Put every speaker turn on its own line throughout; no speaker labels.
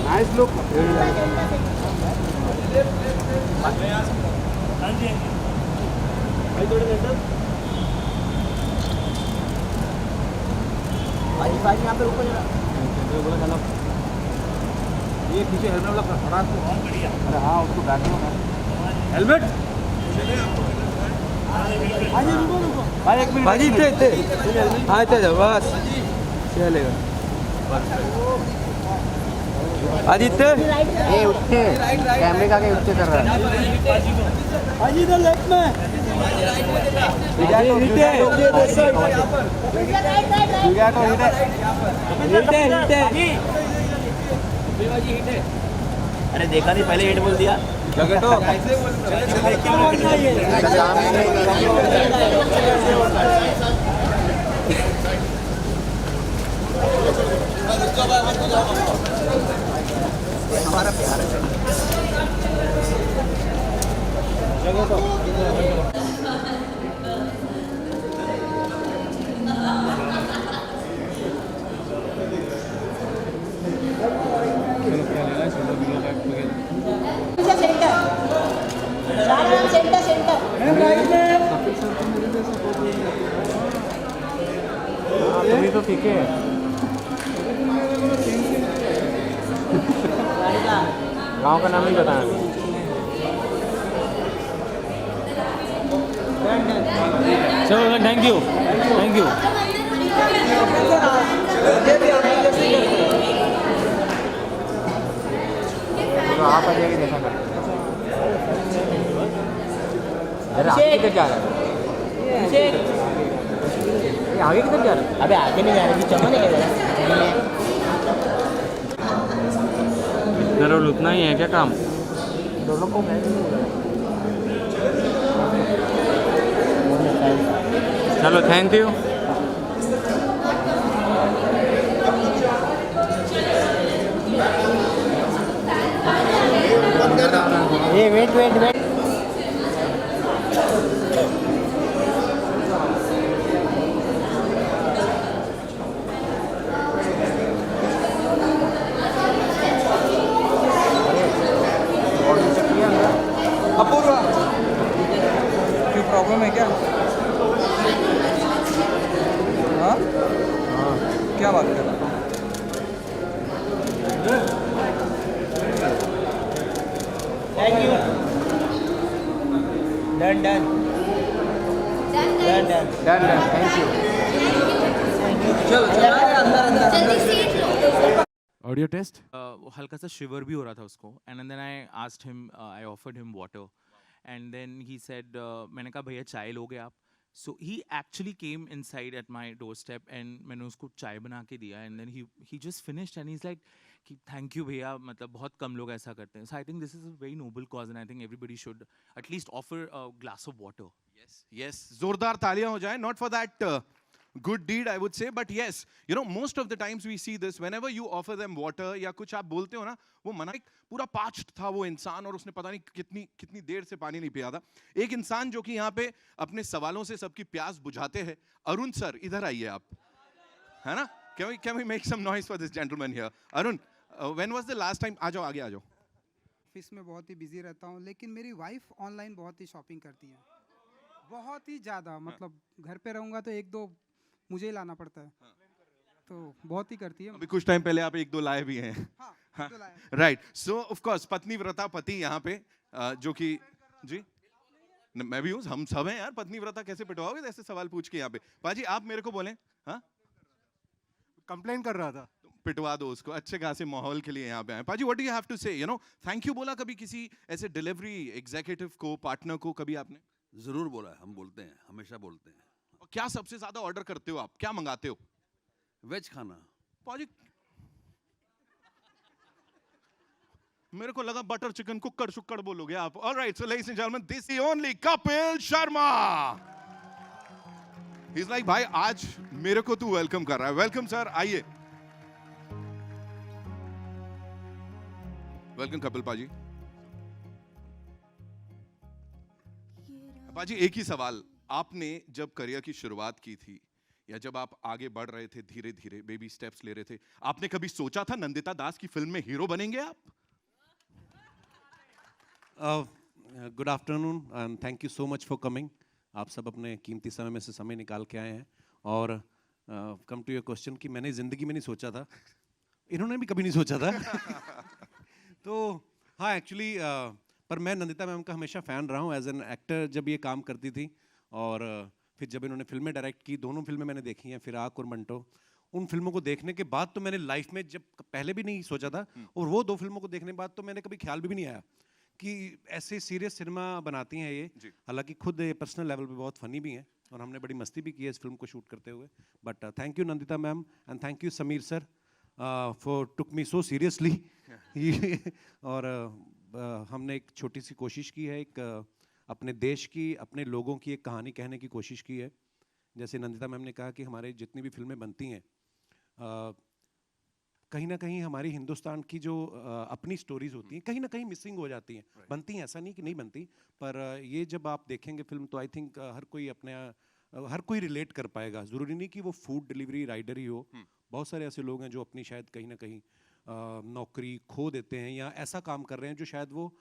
Nice look. भाई यहाँ पे रुको जरा। ये पीछे हेलमेट वाला खड़ा है। बहुत बढ़िया। अरे हाँ उसको बैठो ना। हेलमेट। भाई एक मिनट। भाई इतने हाँ इतने जाओ बस चलेगा। आदित्य ये उठे कैमरे का के उठे कर रहा है। अजी इधर लेफ्ट में
अरे देखा नहीं पहले हिट बोल दिया।
हमारा प्यार है। तुम्ही तो ठीक है। गांव का नाम नहीं बताया।
चलो थैंक यू थैंक यू।
आप आ जाइए देखा कर। आगे किधर जा रहा है? आगे किधर जा रहा है?
अबे आगे नहीं जा रही चमन है
नरोल उतना ही है क्या काम?
दोनों को मैं
चलो थैंक यू।
ये वेट अपूर्वा कोई प्रॉब्लम है क्या? हाँ क्या बात कर रहा है?
Thank you. Done done done done
thank you.
Audio test.
हल्का सा शिवर भी हो रहा था उसको and then I asked him I offered him water and then he said मैंने कहा भैया चाय लोगे आप? So he actually came inside at my doorstep and मैंने उसको चाय बना के दिया and then he just finished and he is like कि थैंक यू भैया, मतलब बहुत कम लोग ऐसा करते हैं. So I think this is a very noble cause and I think everybody should at least offer a glass of water.
Yes, जोरदार तालियां हो जाएं. Not for that good deed, I would say, but yes, you know, most of the times we see this. Whenever you offer them water या कुछ आप बोलते हो ना, वो मना पूरा parched था वो इंसान और उसने पता नहीं कितनी देर से पानी नहीं पिया था. एक इंसान जो कि यहाँ पे अपने सवालों से सबकी प्यास बुझाते हैं. अरुण सर, इधर आइए आप, है ना? Can we make some noise for this gentleman here? Arun, when was the last time? आ जाओ आगे आ जाओ.
ऑफिस में बहुत ही बिजी रहता हूँ, लेकिन मेरी वाइफ ऑनलाइन बहुत ही शॉपिंग करती है, बहुत ही ज़्यादा. मतलब घर पे रहूँगा तो एक दो मुझे ही लाना पड़ता है, तो बहुत ही करती है.
अभी कुछ टाइम पहले आप एक दो लाए भी हैं.
हाँ,
राइट. सो ऑफ कोर्स पत्नी व्रता पति यहाँ पे जो कि जी मैं भी हूँ, हम सब हैं यार. पत्नी व्रता कैसे पिटवाओगे ऐसे सवाल पूछ के यहाँ पे? पाजी आप मेरे को बोले, हाँ
कंप्लेन कर रहा था,
पिटवा दो उसको. अच्छे खासे माहौल के लिए यहाँ पे आए. पाजी what do you have to say? You know, thank you बोला कभी किसी ऐसे डिलीवरी एग्जीक्यूटिव को, पार्टनर को कभी आपने?
जरूर बोला है, हम बोलते हैं, हमेशा बोलते हैं.
और क्या सबसे ज्यादा ऑर्डर करते हो आप? क्या मंगाते हो?
वेज खाना.
पाजी मेरे को लगा बटर चिकन कुक्कड़ शुक्कड़ बोलोगे आप. Alright, so ladies and gentleman, this is only Kapil Sharma. He is like भाई आज मेरे को तू वेलकम कर रहा है. वेलकम सर, आइए. वेलकम कपिल पाजी. पाजी एक ही सवाल, आपने जब करियर की शुरुआत की थी या जब आप आगे बढ़ रहे थे धीरे धीरे बेबी स्टेप्स ले रहे थे, आपने कभी सोचा था नंदिता दास की फिल्म में हीरो बनेंगे आप?
Good afternoon and thank you so much for coming. आप सब अपने कीमती समय में से समय निकाल के आए हैं. और कम टू योर क्वेश्चन कि मैंने ज़िंदगी में नहीं सोचा था, इन्होंने भी कभी नहीं सोचा था. तो हाँ एक्चुअली पर मैं नंदिता मैम का हमेशा फ़ैन रहा हूँ एज एन एक्टर जब ये काम करती थी. और फिर जब इन्होंने फिल्में डायरेक्ट की, दोनों फिल्में मैंने देखी हैं, फिराक और मंटो. उन फिल्मों को देखने के बाद तो मैंने लाइफ में जब पहले भी नहीं सोचा था, और वो 2 फिल्मों को देखने के बाद तो मैंने कभी ख्याल भी नहीं आया कि ऐसे सीरियस सिनेमा बनाती हैं ये. हालांकि खुद पर्सनल लेवल पे बहुत फनी भी हैं और हमने बड़ी मस्ती भी की है इस फिल्म को शूट करते हुए. But thank you Nandita ma'am and thank you Sameer sir for took me so seriously. और हमने एक छोटी सी कोशिश की है, एक अपने देश की, अपने लोगों की एक कहानी कहने की कोशिश की है. जैसे नंदिता मैम ने कहा कि हमारे जितनी भी फिल्में बनती हैं कहीं ना कहीं हमारी हिंदुस्तान की जो अपनी स्टोरीज होती हैं कहीं ना कहीं मिसिंग हो जाती हैं. बनती हैं, ऐसा नहीं कि नहीं बनती, पर ये जब आप देखेंगे फिल्म तो आई थिंक हर कोई रिलेट कर पाएगा. ज़रूरी नहीं कि वो फूड डिलीवरी राइडर ही हो. बहुत सारे ऐसे लोग हैं जो अपनी शायद कहीं ना कहीं नौकरी खो देते हैं या ऐसा काम कर रहे हैं जो शायद वो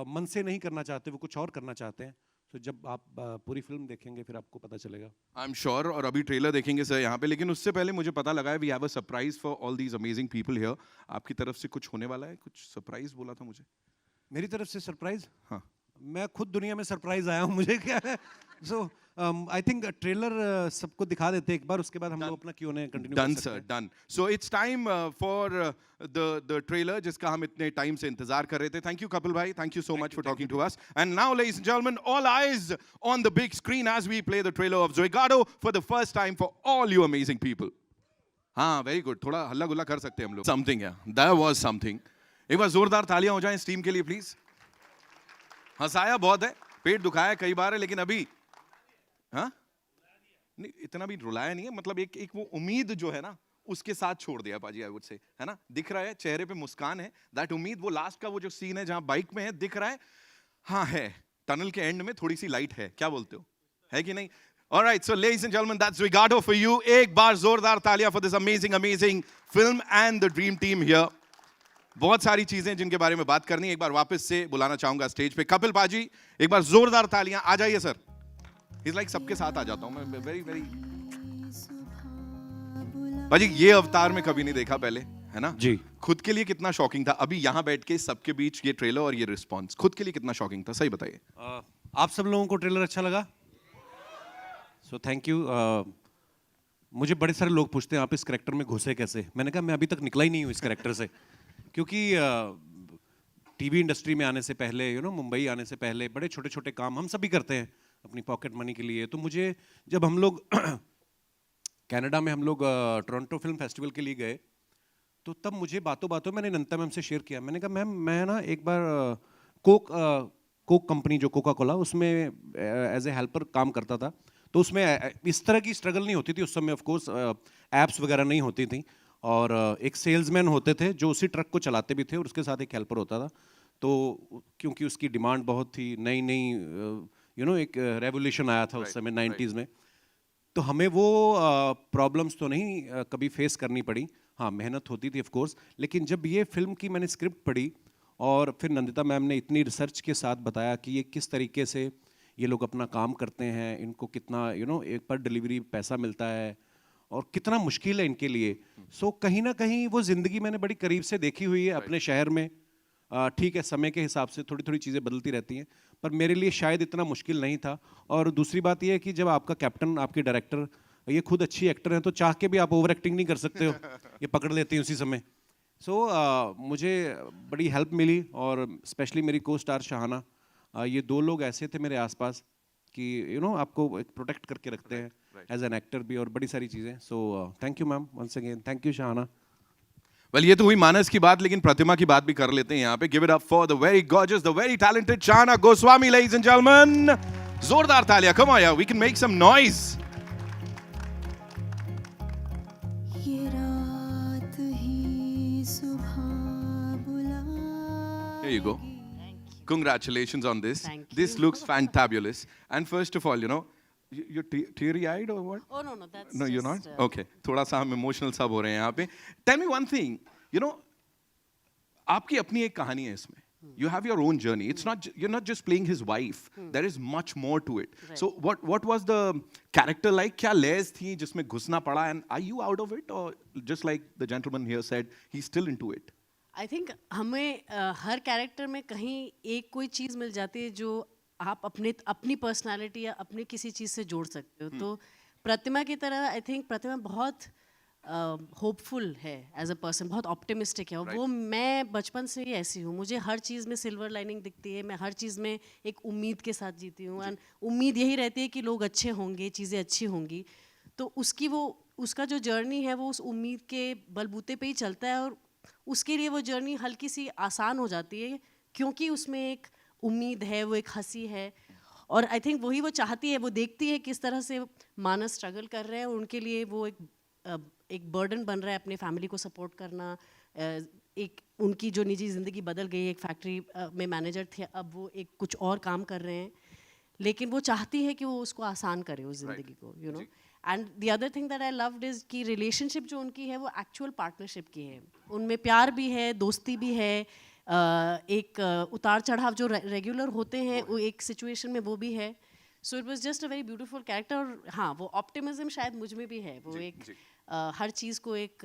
मन से नहीं करना चाहते, वो कुछ और करना चाहते हैं. तो जब आप पूरी फिल्म देखेंगे फिर आपको पता चलेगा.
आई एम श्योर. और अभी ट्रेलर देखेंगे सर यहाँ पे, लेकिन उससे पहले मुझे पता लगा है we have a surprise for all these amazing people here. आपकी तरफ से कुछ होने वाला है? कुछ सरप्राइज बोला था मुझे.
मेरी तरफ से सरप्राइज?
हाँ,
मैं खुद दुनिया में सरप्राइज आया हूँ, मुझे क्या है. सो आई थिंक ट्रेलर सबको दिखा देते एक बार, उसके बाद हम लोग अपना Q&A कंटिन्यू कर सकते हैं.
Sir done. So it's time for the trailer जिसका हम इतने टाइम से इंतजार कर रहे थे. थैंक यू कपिल भाई, thank you so much for talking to us. And now ladies and gentleman, all eyes on the big screen as we play the trailer of Zwigato for the first time for all you amazing people. हाँ, very good. थोड़ा हल्ला गुल्ला कर सकते हैं हम लोग. Something है, दैट वाज समथिंग. एक बार जोरदार तालियां हो जाएं इस टीम के लिए प्लीज. हंसाया बहुत है, पेट दुखाया कई बार है, लेकिन अभी हाँ नहीं, इतना भी रुलाया नहीं है. मतलब एक वो उम्मीद जो है ना उसके साथ छोड़ दिया पाजी, आई वुड से, है ना. दिख रहा है चेहरे पे मुस्कान है, दैट उम्मीद. वो लास्ट का वो जो सीन है जहां बाइक में है, दिख रहा है. हाँ है, टनल के एंड में थोड़ी सी लाइट है. क्या बोलते हो, है कि नहीं? Alright, so ladies and gentlemen, that's ज़ोइगाडो for you. एक बार जोरदार तालियां for this amazing film and the dream team here. बहुत सारी चीजें जिनके बारे में बात करनी है. एक बार वापस से बुलाना चाहूंगा स्टेज पे कपिल पाजी. एक बार जोरदार तालियां. आ जाइए सर. इस लाइक सबके साथ आ जाता हूं मैं. वेरी पाजी, ये अवतार में कभी नहीं देखा पहले, है ना
जी.
खुद के लिए कितना शॉकिंग था अभी यहाँ बैठ के सबके बीच ये ट्रेलर और ये रिस्पॉन्स, खुद के लिए कितना शॉकिंग था, सही बताइए.
आप सब लोगों को ट्रेलर अच्छा लगा? सो थैंक यू. मुझे बड़े सारे लोग पूछते हैं आप इस कैरेक्टर में घुसे कैसे. मैंने कहा मैं अभी तक निकला ही नहीं हूँ इस कैरेक्टर से, क्योंकि टीवी इंडस्ट्री में आने से पहले, मुंबई आने से पहले बड़े छोटे छोटे काम हम सभी करते हैं अपनी पॉकेट मनी के लिए. तो मुझे जब हम लोग कनाडा में हम लोग टोरंटो फिल्म फेस्टिवल के लिए गए, तो तब मुझे बातों बातों मैंने नंदिता मैम से शेयर किया. मैंने कहा मैम मैं ना एक बार कोक कंपनी जो कोका कोला, उसमें एज ए हेल्पर काम करता था. तो उसमें इस तरह की स्ट्रगल नहीं होती थी उस समय. ऑफ कोर्स एप्स वगैरह नहीं होती थी, और एक सेल्समैन होते थे जो उसी ट्रक को चलाते भी थे और उसके साथ एक हेल्पर होता था. तो क्योंकि उसकी डिमांड बहुत थी, नई एक रेवोल्यूशन आया था उस समय 90s में, तो हमें वो प्रॉब्लम्स तो नहीं कभी फेस करनी पड़ी. हाँ, मेहनत होती थी ऑफ कोर्स, लेकिन जब ये फिल्म की मैंने स्क्रिप्ट पढ़ी और फिर नंदिता मैम ने इतनी रिसर्च के साथ बताया कि ये किस तरीके से ये लोग अपना काम करते हैं, इनको कितना एक पर डिलीवरी पैसा मिलता है और कितना मुश्किल है इनके लिए. सो कहीं ना कहीं वो ज़िंदगी मैंने बड़ी करीब से देखी हुई है अपने शहर में. ठीक है, समय के हिसाब से थोड़ी थोड़ी चीज़ें बदलती रहती हैं, पर मेरे लिए शायद इतना मुश्किल नहीं था. और दूसरी बात यह है कि जब आपका कैप्टन, आपके डायरेक्टर ये खुद अच्छी एक्टर हैं, तो चाह के भी आप ओवर एक्टिंग नहीं कर सकते हो, ये पकड़ लेते हैं उसी समय. सो मुझे बड़ी हेल्प मिली, और स्पेशली मेरी को स्टार शाहाना, ये 2 लोग ऐसे थे मेरे आसपास कि आपको प्रोटेक्ट करके रखते हैं एज एन एक्टर भी, और बड़ी सारी चीज़ें. So thank you ma'am, once again thank you Shahana.
Well, ये तो हुई मानस की बात, लेकिन प्रतिमा की बात भी कर लेते हैं यहाँ पे. Give it up for the very gorgeous, the very talented Shahana Goswami, ladies and gentleman. जोरदार तालियां. कम ऑन यार, we can make some noise. Here you go. Congratulations on this.
Thank
This
you.
looks fantabulous. And first of all, You're teary-eyed or what?
Oh no, that's
No, you're
just,
not? Okay. थोड़ा सा हम emotional सब हो रहे हैं यहाँ पे. Tell me one thing. You know, आपकी अपनी एक कहानी है इसमें. You have your own journey. It's not you're not just playing his wife. There is much more to it.
Right.
So what was the character like? क्या layers थी जिसमें घुसना पड़ा? And are you out of it, or just like the gentleman here said, he's still into it?
I think हमें हर character में कहीं एक कोई चीज़ मिल जाती है जो आप अपनी पर्सनालिटी या अपनी किसी चीज़ से जोड़ सकते हो. तो प्रतिमा की तरह आई थिंक प्रतिमा बहुत होपफुल है एज अ पर्सन, बहुत ऑप्टिमिस्टिक है. और वो मैं बचपन से ही ऐसी हूँ. मुझे हर चीज़ में सिल्वर लाइनिंग दिखती है. मैं हर चीज़ में एक उम्मीद के साथ जीती हूँ. एंड उम्मीद यही रहती है कि लोग अच्छे होंगे, चीज़ें अच्छी होंगी. तो उसका जो जर्नी है वो उस उम्मीद के बलबूते पे ही चलता है. और उसके लिए वो जर्नी हल्की सी आसान हो जाती है क्योंकि उसमें एक उम्मीद है, वो एक हंसी है. और आई थिंक वही वो चाहती है. वो देखती है किस तरह से मानस स्ट्रगल कर रहे हैं और उनके लिए वो एक बर्डन बन रहा है अपने फैमिली को सपोर्ट करना. एक उनकी जो निजी ज़िंदगी बदल गई. एक फैक्ट्री में मैनेजर थे, अब वो एक कुछ और काम कर रहे हैं. लेकिन वो चाहती है कि वो उसको आसान करे उस ज़िंदगी को, you know. And the other thing that I loved is कि रिलेशनशिप जो उनकी है वो एक्चुअल पार्टनरशिप की है. उनमें प्यार भी है, दोस्ती भी है, एक उतार चढ़ाव जो रेगुलर होते हैं वो एक सिचुएशन में वो भी है. So it was just a very beautiful character. और हाँ, वो ऑप्टिमिज्म शायद मुझ में भी है. वो एक हर चीज़ को एक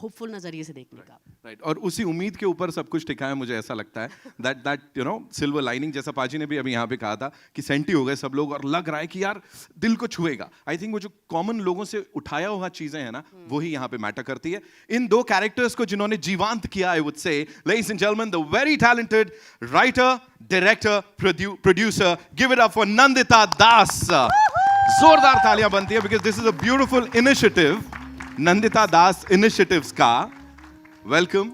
होपफुल नज़रिए से देखने का.
राइट. और उसी उम्मीद के ऊपर सब कुछ टिका है. मुझे ऐसा लगता है that you know silver lining, जैसा पाजी ने भी अभी यहाँ पे कहा था कि सेंटी हो गए सब लोग और लग रहा है कि यार दिल को छुएगा. आई थिंक वो जो कॉमन लोगों से उठाया हुआ चीजें हैं ना, वही यहाँ पे मैटर करती है. इन दो कैरेक्टर्स को जिन्होंने जीवांत किया, I would say, ladies and gentleman, the very talented writer, director, producer, give it up for Nandita Das. जोरदार तालियां बनती है because this is a beautiful initiative, Nandita Das initiatives का. वेलकम.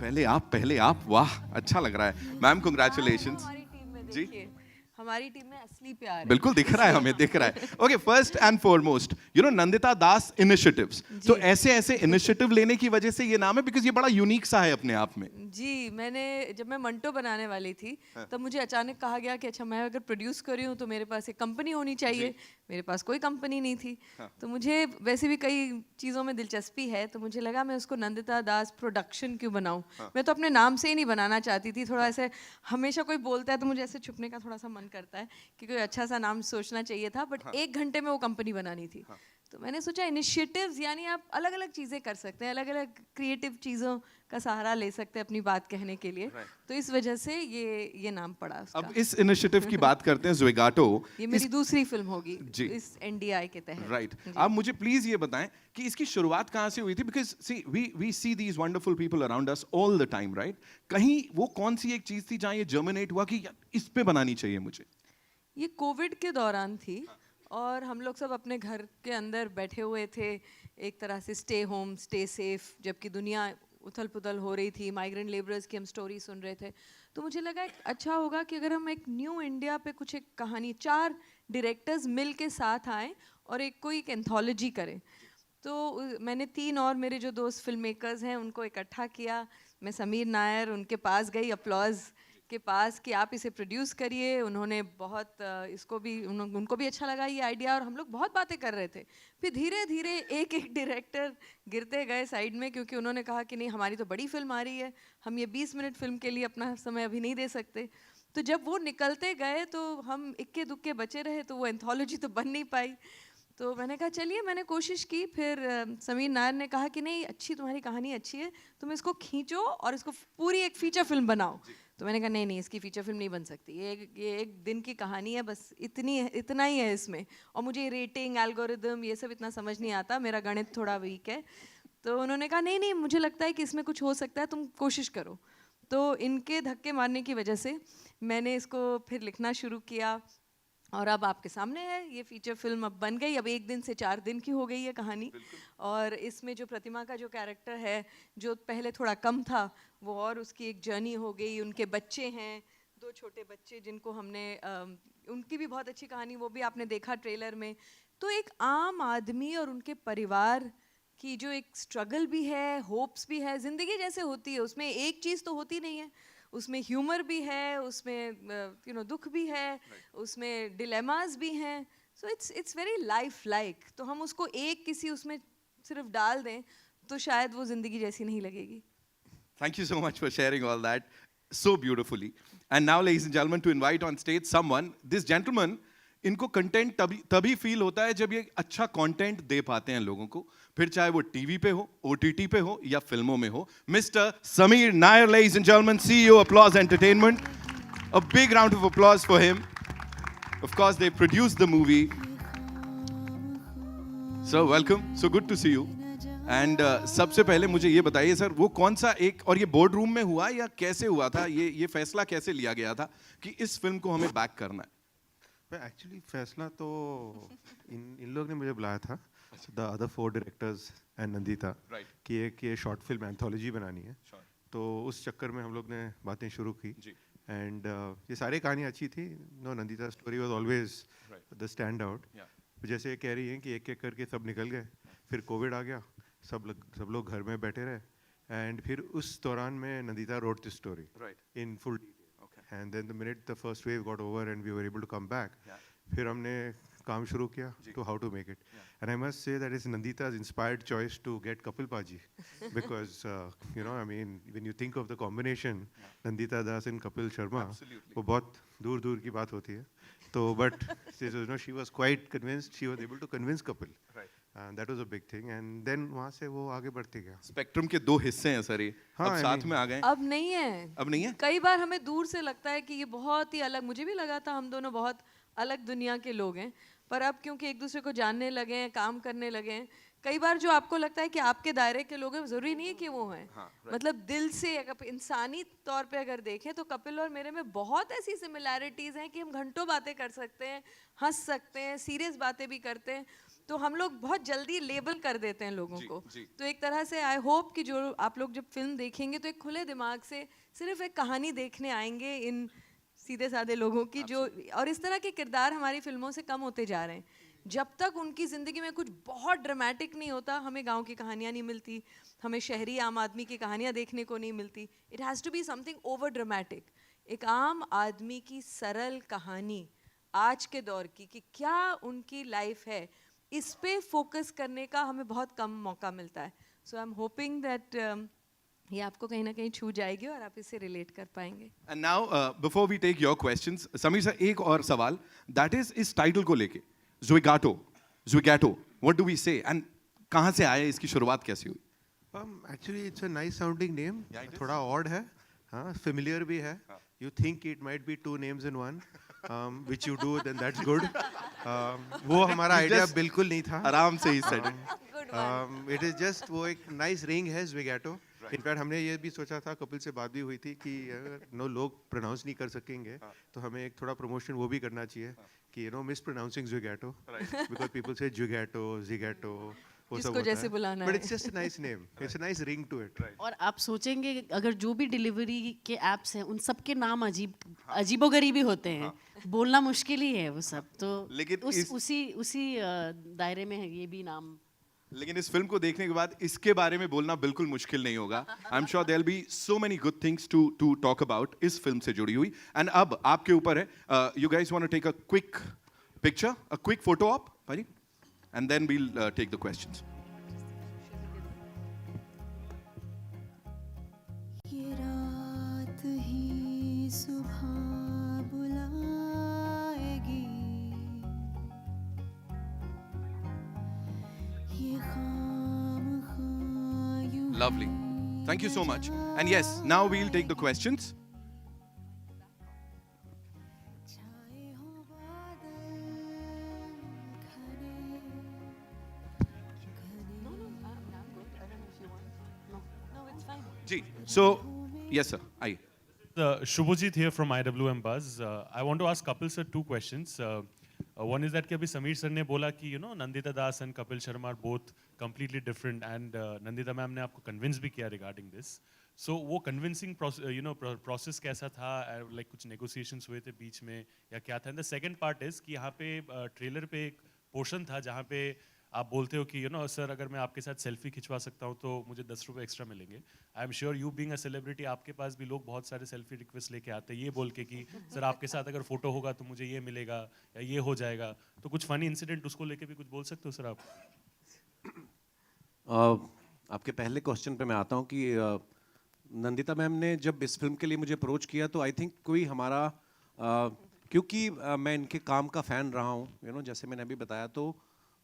पहले आप वाह, अच्छा लग रहा है मैम. कांग्रेचुलेशंस. जी,
हमारी टीम में असली प्यार है.
बिल्कुल दिख रहा है, हमें दिख रहा है. Okay, first and foremost, you know Nandita Das initiatives. तो ऐसे इनिशिएटिव लेने की वजह से ये नाम है, बिकॉज ये बड़ा यूनिक सा है अपने आप में.
जी, जब मैं मंटो बनाने वाली थी तब मुझे अचानक कहा गया कि अच्छा, मैं अगर प्रोड्यूस कर रही हूँ तो मेरे पास एक कंपनी होनी चाहिए. मेरे पास कोई कंपनी नहीं थी. तो मुझे वैसे भी कई चीज़ों में दिलचस्पी है, तो मुझे लगा मैं उसको नंदिता दास प्रोडक्शन क्यों बनाऊँ. मैं तो अपने नाम से ही नहीं बनाना चाहती थी. थोड़ा ऐसे हमेशा कोई बोलता है तो मुझे ऐसे छुपने का थोड़ा सा मन करता है कि कोई अच्छा सा नाम सोचना चाहिए था. बट 1 घंटे में वो कंपनी बनानी थी. तो मैंने सोचा इनिशिएटिव्स यानी आप अलग अलग चीज़ें कर सकते हैं, अलग अलग क्रिएटिव चीज़ों का सहारा ले सकते हैं अपनी बात कहने के लिए. तो इस वजह से ये नाम पड़ा उसका.
अब इस इनिशिएटिव की बात करते हैं. ज़्वेगाटो,
ये मेरी दूसरी फिल्म होगी इस NDI के तहत.
राइट. आप मुझे प्लीज ये बताएं कि इसकी शुरुआत कहाँ से हुई थी, because see we see these wonderful people around us all the time, right. कहीं वो कौन सी एक चीज थी जहाँ ये जर्मिनेट हुआ कि इस पे बनानी चाहिए मुझे.
ये कोविड के दौरान थी और हम लोग सब अपने घर के अंदर बैठे हुए थे, एक तरह से स्टे होम स्टे सेफ, जबकि दुनिया उथल पुथल हो रही थी. माइग्रेंट लेबरर्स की हम स्टोरी सुन रहे थे. तो मुझे लगा अच्छा होगा कि अगर हम एक न्यू इंडिया पे कुछ एक कहानी, 4 डायरेक्टर्स मिल के साथ आएँ और कोई एक एंथोलॉजी करें. तो मैंने 3 और मेरे जो दोस्त फिल्म मेकर्स हैं उनको इकट्ठा किया. मैं समीर नायर उनके पास गई, अपलॉज के पास, कि आप इसे प्रोड्यूस करिए. उन्होंने बहुत उनको भी अच्छा लगा ये आइडिया और हम लोग बहुत बातें कर रहे थे. फिर धीरे धीरे एक डायरेक्टर गिरते गए साइड में, क्योंकि उन्होंने कहा कि नहीं, हमारी तो बड़ी फिल्म आ रही है, हम ये 20 मिनट फिल्म के लिए अपना समय अभी नहीं दे सकते. तो जब वो निकलते गए तो हम इक्के दुक्के बचे रहे, तो वो एंथोलॉजी तो बन नहीं पाई. तो मैंने कहा चलिए, मैंने कोशिश की. फिर समीर नायर ने कहा कि नहीं, अच्छी तुम्हारी कहानी अच्छी है, तुम इसको खींचो और इसको पूरी एक फीचर फिल्म बनाओ. तो मैंने कहा नहीं, इसकी फीचर फिल्म नहीं बन सकती. ये एक दिन की कहानी है, बस इतना ही है इसमें. और मुझे रेटिंग, एल्गोरिदम, ये सब इतना समझ नहीं आता, मेरा गणित थोड़ा वीक है. तो उन्होंने कहा नहीं, मुझे लगता है कि इसमें कुछ हो सकता है, तुम कोशिश करो. तो इनके धक्के मारने की वजह से मैंने इसको फिर लिखना शुरू किया और अब आपके सामने है. ये फीचर फिल्म अब बन गई. अब 1 दिन से 4 दिन की हो गई है कहानी. और इसमें जो प्रतिमा का जो कैरेक्टर है, जो पहले थोड़ा कम था, वो और उसकी एक जर्नी हो गई. उनके बच्चे हैं, 2 छोटे बच्चे, जिनको हमने उनकी भी बहुत अच्छी कहानी, वो भी आपने देखा ट्रेलर में. तो एक आम आदमी और उनके परिवार की जो एक स्ट्रगल भी है, होप्स भी है, ज़िंदगी जैसे होती है उसमें एक चीज़ तो होती नहीं है. उसमें ह्यूमर भी है, उसमें दुख भी है, उसमें डिलेमास भी हैं. So it's very life like. तो हम उसको एक किसी उसमें सिर्फ डाल दें तो शायद वो जिंदगी जैसी नहीं लगेगी.
Thank you so much for sharing all that so beautifully. And now, ladies and gentlemen, to invite on stage someone, this gentleman, इनको कंटेंट तभी फील होता है जब ये अच्छा कंटेंट दे पाते हैं लोगों को, फिर चाहे वो टीवी पे हो, ओटीटी पे हो या फिल्मों में हो. Mister Sameer Nair, ladies and gentlemen, CEO Applause Entertainment. A big round of applause for him. Of course, they produced the movie. So welcome. So good to see you. And सबसे पहले मुझे ये बताइए सर, वो कौन सा एक, और ये बोर्ड रूम में हुआ या कैसे हुआ था, ये फैसला कैसे लिया गया था कि इस फिल्म को हमें बैक करना है?
एक्चुअली फैसला तो इन लोग ने मुझे बुलाया था, the other 4 directors and Nandita, कि एक ये शॉर्ट फिल्म एंथोलॉजी बनानी है. तो उस चक्कर में हम लोग ने बातें शुरू की. एंड ये सारी कहानियाँ अच्छी थी. No, Nandita story was always the stand out. जैसे कह रही हैं कि एक एक करके सब निकल गए, फिर कोविड आ गया, सब लोग घर में बैठे रहे, एंड फिर उस दौरान में Nandita wrote this story in full detail. And then the minute the first wave got over and we were able to come back, फिर हमने काम शुरू किया to how to make it. And I must say that is Nandita's inspired choice to get Kapil Paji, because I mean, when you think of the combination Nandita Das and Kapil Sharma, वो बहुत दूर की बात होती है. तो but she was quite convinced, she was able to convince Kapil. And that was a big thing. And then वहाँ से वो आगे बढ़ते गया.
स्पेक्ट्रम के 2 हिस्से हैं सर, ये अब साथ में आ गए.
अब नहीं है. कई बार हमें दूर से लगता है कि ये बहुत ही अलग, मुझे भी लगा था हम दोनों बहुत अलग दुनिया के लोग हैं, पर अब क्योंकि एक दूसरे को जानने लगे हैं, काम करने लगे हैं, कई बार जो आपको लगता है कि आपके दायरे के लोग हैं, जरूरी नहीं है कि वो हैं. मतलब दिल से अगर इंसानी तौर पे अगर देखें तो कपिल और मेरे में बहुत ऐसी सिमिलैरिटीज हैं कि हम घंटों बातें कर सकते हैं, हंस सकते हैं, सीरियस बातें भी करते हैं. तो हम लोग बहुत जल्दी लेबल कर देते हैं लोगों को. तो एक तरह से आई होप कि जो आप लोग जब फिल्म देखेंगे तो एक खुले दिमाग से सिर्फ एक कहानी देखने आएंगे इन सीधे साधे लोगों की, जो और इस तरह के किरदार हमारी फिल्मों से कम होते जा रहे हैं. जब तक उनकी ज़िंदगी में कुछ बहुत ड्रामेटिक नहीं होता, हमें गांव की कहानियाँ नहीं मिलती, हमें शहरी आम आदमी की कहानियाँ देखने को नहीं मिलती. It has to be something over dramatic. एक आम आदमी की सरल कहानी आज के दौर की, कि क्या उनकी लाइफ है, इस पे फोकस करने का हमें बहुत कम मौका मिलता है. सो आई एम होपिंग दैट ये आपको कहीं ना कहीं छू जाएगी और आप इससे रिलेट कर पाएंगे.
And now before we take your questions, Sameer sir, एक और सवाल, दैट इज इस टाइटल को लेके, Zwigato, what do we say, and कहाँ से आया, इसकी शुरुआत कैसे हुई?
Actually it's a nice sounding name. थोड़ा ऑड है, हाँ, फेमिलियर भी है. You think it might be 2 names in one, which you do, then that's good. वो हमारा आइडिया बिल्कुल नहीं था.
आराम से he said.
It is just वो एक नाइस रिंग है, ज़्विगैटो. इनफैक्ट हमने ये भी सोचा था, कपिल से बात भी हुई थी कि अगर लोग प्रोनाउंस नहीं कर सकेंगे तो हमें एक थोड़ा प्रमोशन वो भी करना चाहिए कि mispronouncing Zwigato, because people say Zwigato, Zigato,
जिसको जैसे बुलाना
है. But it's just a nice name, it's a nice ring to it.
और आप सोचेंगे अगर जो भी डिलीवरी के एप्स हैं उन सब के नाम अजीबोगरीबी होते हैं, बोलना मुश्किल ही है वो सब. तो लेकिन उसी दायरे में है ये भी नाम.
लेकिन इस फिल्म को देखने के बाद इसके बारे में बोलना बिल्कुल मुश्किल नहीं होगा. I am sure there will be so many good things to talk about इस फिल्म से जुड़ी हुई. एंड अब आपके ऊपर है, you guys want to take a quick picture, a quick photo op, भाई, and then we'll take the questions.
ये रात ही सुबह बुलाएगी,
Lovely. Thank you so much. And yes, now we'll take the questions. Ji. So, yes sir. Aye.
Shubhajit here from IWM Buzz. I want to ask Kapil sir 2 questions. One is that कि अभी Sameer sir ने बोला कि Nandita Das and Kapil Sharma are both completely different, and Nandita ma'am ने आपको convince भी किया regarding this. सो वो कन्विंसिंग प्रोसेस कैसा था, लाइक कुछ नेगोशिएशंस हुए थे बीच में या क्या था? And the second part is कि यहाँ पे ट्रेलर पे एक पोर्शन था जहाँ पे आप बोलते हो कि सर अगर मैं आपके साथ सेल्फी खिंचवा सकता हूँ तो मुझे 10 रुपये एक्स्ट्रा मिलेंगे। आई am sure you being a celebrity आपके पास भी लोग बहुत सारे सेल्फी रिक्वेस्ट लेके आते हैं ये बोल के कि सर आपके साथ अगर फोटो होगा तो मुझे ये मिलेगा या ये हो जाएगा। तो कुछ फनी इंसिडेंट उसको लेके भी कुछ बोल सकते हो सर आप?
आपके पहले क्वेश्चन पे मैं आता हूँ कि नंदिता मैम ने जब इस फिल्म के लिए मुझे अप्रोच किया तो आई थिंक कोई हमारा क्योंकि मैं इनके काम का फ़ैन रहा हूँ जैसे मैंने अभी बताया तो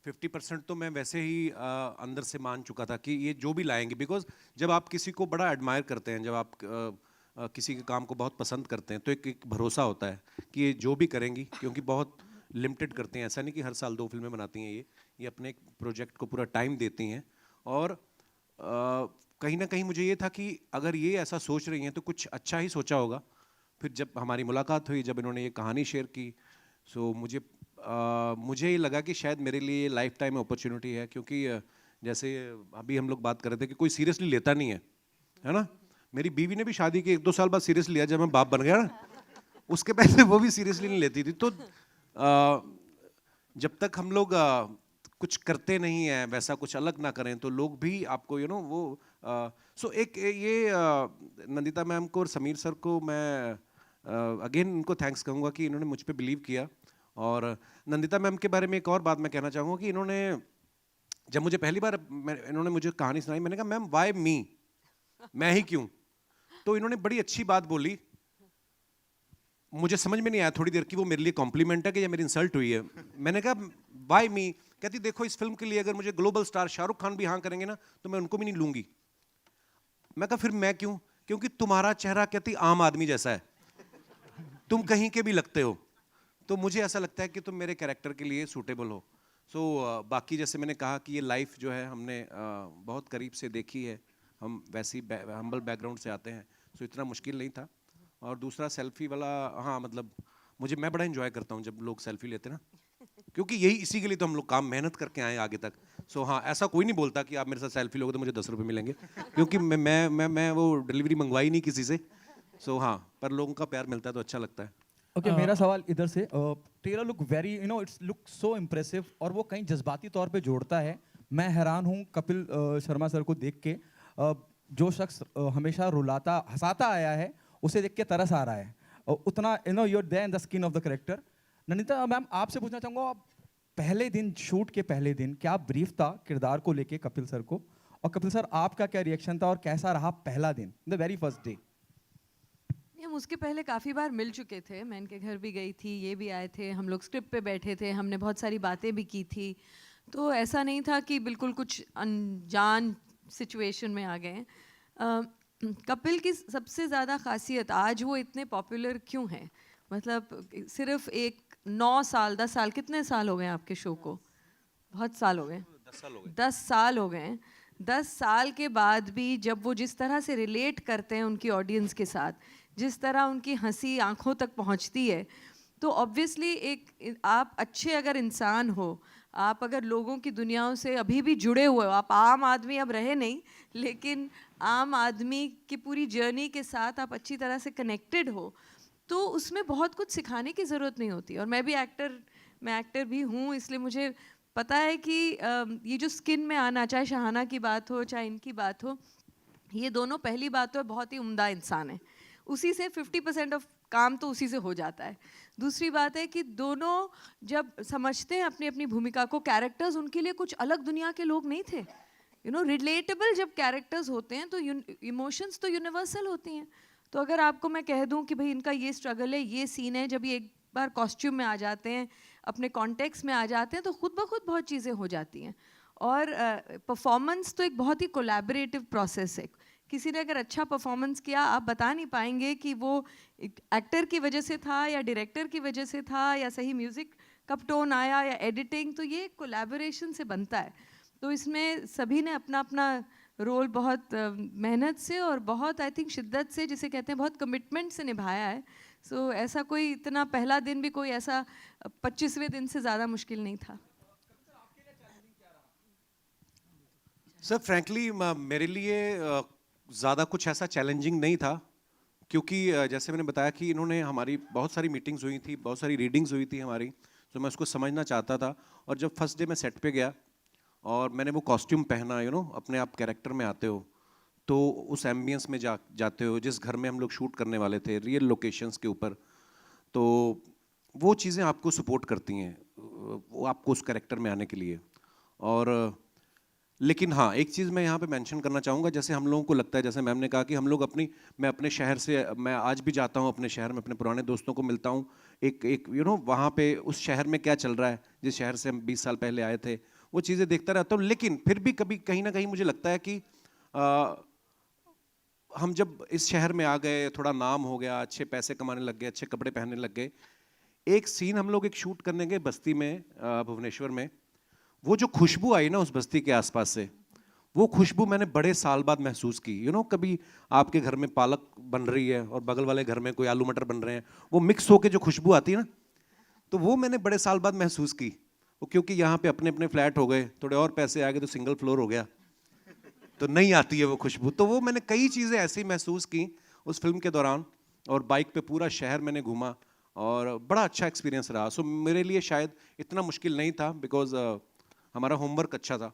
50% तो मैं वैसे ही अंदर से मान चुका था कि ये जो भी लाएंगे, बिकॉज जब आप किसी को बड़ा एडमायर करते हैं, जब आप किसी के काम को बहुत पसंद करते हैं तो एक भरोसा होता है कि ये जो भी करेंगी, क्योंकि बहुत लिमिटेड करते हैं, ऐसा नहीं कि हर साल 2 फिल्में बनाती हैं, ये अपने प्रोजेक्ट को पूरा टाइम देती हैं। और कहीं ना कहीं मुझे ये था कि अगर ये ऐसा सोच रही हैं तो कुछ अच्छा ही सोचा होगा। फिर जब हमारी मुलाकात हुई, जब इन्होंने ये कहानी शेयर की, सो मुझे ये लगा कि शायद मेरे लिए लाइफ टाइम अपॉर्चुनिटी है, क्योंकि जैसे अभी हम लोग बात कर रहे थे कि कोई सीरियसली लेता नहीं है ना। मेरी बीवी ने भी शादी के 1-2 साल बाद सीरियसली लिया, जब मैं बाप बन गया ना, उसके पहले वो भी सीरियसली नहीं लेती थी। तो जब तक हम लोग कुछ करते नहीं हैं, वैसा कुछ अलग ना करें, तो लोग भी आपको वो सो एक ये नंदिता मैम को और समीर सर को मैं अगेन इनको थैंक्स कहूँगा कि इन्होंने मुझ पे बिलीव किया। और नंदिता मैम के बारे में एक और बात मैं कहना चाहूँगा कि इन्होंने जब मुझे पहली बार इन्होंने मुझे कहानी सुनाई, मैंने कहा मैम वाई मी, मैं ही क्यों? तो इन्होंने बड़ी अच्छी बात बोली, मुझे समझ में नहीं आया थोड़ी देर की वो मेरे लिए कॉम्प्लीमेंट है कि या मेरी इंसल्ट हुई है। मैंने कहा वाई मी? कहती देखो इस फिल्म के लिए अगर मुझे ग्लोबल स्टार शाहरुख खान भी हाँ करेंगे ना तो मैं उनको भी नहीं लूंगी। मैं कहा फिर मैं क्यों? क्योंकि तुम्हारा चेहरा कहती आम आदमी जैसा है, तुम कहीं के भी लगते हो, तो मुझे ऐसा लगता है कि तुम मेरे कैरेक्टर के लिए सूटेबल हो। सो बाकी जैसे मैंने कहा कि ये लाइफ जो है हमने बहुत करीब से देखी है, हम वैसी हम्बल बैकग्राउंड से आते हैं, सो इतना मुश्किल नहीं था। और दूसरा सेल्फी वाला, हाँ मतलब मैं बड़ा एंजॉय करता हूँ जब लोग सेल्फी लेते हैं ना, क्योंकि यही इसी के लिए तो हम लोग काम मेहनत करके आए आगे तक। सो हाँ, ऐसा कोई नहीं बोलता कि आप मेरे साथ सेल्फी लोगे तो मुझे 10 रुपये मिलेंगे, क्योंकि मैं वो डिलीवरी मंगवाई नहीं किसी से। सो हाँ, पर लोगों का प्यार मिलता है तो अच्छा लगता है।
ओके, मेरा सवाल इधर से, trailer look very it's look so impressive और वो कहीं जज्बाती तौर पे जोड़ता है। मैं हैरान हूँ कपिल शर्मा सर को देख के, जो शख्स हमेशा रुलाता हंसाता आया है उसे देख के तरस आ रहा है, उतना you are there in the skin of the character. Nandita ma'am, आपसे पूछना चाहूँगा, पहले दिन, शूट के पहले दिन क्या ब्रीफ था किरदार को लेके कपिल सर को, और कपिल सर आपका क्या रिएक्शन था और कैसा रहा पहला दिन, द वेरी फर्स्ट डे?
हम उसके पहले काफ़ी बार मिल चुके थे, मैं इनके घर भी गई थी, ये भी आए थे, हम लोग स्क्रिप्ट पे बैठे थे, हमने बहुत सारी बातें भी की थी, तो ऐसा नहीं था कि बिल्कुल कुछ अनजान सिचुएशन में आ गए। कपिल की सबसे ज़्यादा खासियत, आज वो इतने पॉपुलर क्यों हैं, मतलब सिर्फ 9 साल 10 साल, कितने साल हो गए आपके शो को? बहुत साल हो गए, 10 साल हो गए। 10 साल के बाद भी जब वो जिस तरह से रिलेट करते हैं उनकी ऑडियंस के साथ, जिस तरह उनकी हंसी आंखों तक पहुंचती है, तो ऑब्वियसली आप अच्छे अगर इंसान हो, आप अगर लोगों की दुनियाओं से अभी भी जुड़े हुए हो, आप आम आदमी अब रहे नहीं, लेकिन आम आदमी की पूरी जर्नी के साथ आप अच्छी तरह से कनेक्टेड हो, तो उसमें बहुत कुछ सिखाने की ज़रूरत नहीं होती। और मैं एक्टर भी हूँ, इसलिए मुझे पता है कि ये जो स्किन में आना, चाहे शहाना की बात हो चाहे इनकी बात हो, ये दोनों पहली बात तो बहुत ही उम्दा इंसान है, उसी से 50% ऑफ काम तो उसी से हो जाता है। दूसरी बात है कि दोनों जब समझते हैं अपनी अपनी भूमिका को, कैरेक्टर्स उनके लिए कुछ अलग दुनिया के लोग नहीं थे, रिलेटेबल जब कैरेक्टर्स होते हैं तो इमोशंस तो यूनिवर्सल होती हैं। तो अगर आपको मैं कह दूं कि भाई इनका ये स्ट्रगल है, ये सीन है, जब ये एक बार कॉस्ट्यूम में आ जाते हैं, अपने कॉन्टेक्स्ट में आ जाते हैं, तो खुद ब खुद बहुत चीज़ें हो जाती हैं। और परफॉर्मेंस तो एक बहुत ही कोलैबोरेटिव प्रोसेस है। किसी ने अगर अच्छा परफॉर्मेंस किया, आप बता नहीं पाएंगे कि वो एक्टर की वजह से था या डायरेक्टर की वजह से था या सही म्यूज़िक कब टोन आया या एडिटिंग, तो ये कोलैबोरेशन से बनता है। तो इसमें सभी ने अपना अपना रोल बहुत मेहनत से और बहुत आई थिंक शिद्दत से, जिसे कहते हैं बहुत कमिटमेंट से निभाया है। सो ऐसा कोई इतना पहला दिन भी कोई ऐसा 25वें दिन से ज़्यादा मुश्किल नहीं था।
सर फ्रैंकली मेरे लिए ज़्यादा कुछ ऐसा चैलेंजिंग नहीं था, क्योंकि जैसे मैंने बताया कि इन्होंने हमारी बहुत सारी मीटिंग्स हुई थी, बहुत सारी रीडिंग्स हुई थी हमारी, तो मैं उसको समझना चाहता था। और जब फर्स्ट डे मैं सेट पे गया और मैंने वो कॉस्ट्यूम पहना, अपने आप कैरेक्टर में आते हो, तो उस एम्बियंस में जाते हो जिस घर में हम लोग शूट करने वाले थे, रियल लोकेशंस के ऊपर, तो वो चीज़ें आपको सपोर्ट करती हैं, वो आपको उस कैरेक्टर में आने के लिए। और लेकिन हाँ, एक चीज़ मैं यहाँ पे मेंशन करना चाहूँगा, जैसे हम लोगों को लगता है, जैसे मैम ने कहा कि हम लोग मैं अपने शहर से, मैं आज भी जाता हूँ अपने शहर में, अपने पुराने दोस्तों को मिलता हूँ, एक वहाँ पे उस शहर में क्या चल रहा है, जिस शहर से हम 20 साल पहले आए थे, वो चीज़ें देखता रहता हूँ। लेकिन फिर भी कभी कहीं ना कहीं मुझे लगता है कि हम जब इस शहर में आ गए, थोड़ा नाम हो गया, अच्छे पैसे कमाने लग गए, अच्छे कपड़े पहनने लग गए, एक सीन हम लोग एक शूट करने गए बस्ती में, भुवनेश्वर में, वो जो खुशबू आई ना उस बस्ती के आसपास से, वो खुशबू मैंने बड़े साल बाद महसूस की। कभी आपके घर में पालक बन रही है और बगल वाले घर में कोई आलू मटर बन रहे हैं, वो मिक्स होके जो खुशबू आती है ना, तो वो मैंने बड़े साल बाद महसूस की। वो क्योंकि यहाँ पे अपने अपने फ्लैट हो गए, थोड़े और पैसे आ गए तो सिंगल फ्लोर हो गया, तो नहीं आती है वो खुशबू। तो वो मैंने कई चीज़ें ऐसी महसूस की उस फिल्म के दौरान, और बाइक पे पूरा शहर मैंने घूमा और बड़ा अच्छा एक्सपीरियंस रहा। सो मेरे लिए शायद इतना मुश्किल नहीं था, बिकॉज हमारा होमवर्क अच्छा था।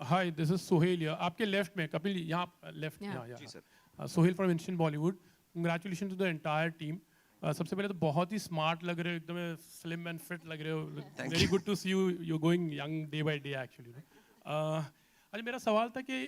Hi, this is Sohail. आपके लेफ्ट में कपिल, यहाँ लेफ्ट,
जी sir.
Sohail from Instant Bollywood. Congratulation to the entire team. सबसे पहले तो बहुत ही स्मार्ट लग रहे हो, एकदम स्लिम एंड फिट लग रहे हो। Very good to see you, you going young day by day actually. अच्छा, मेरा सवाल था कि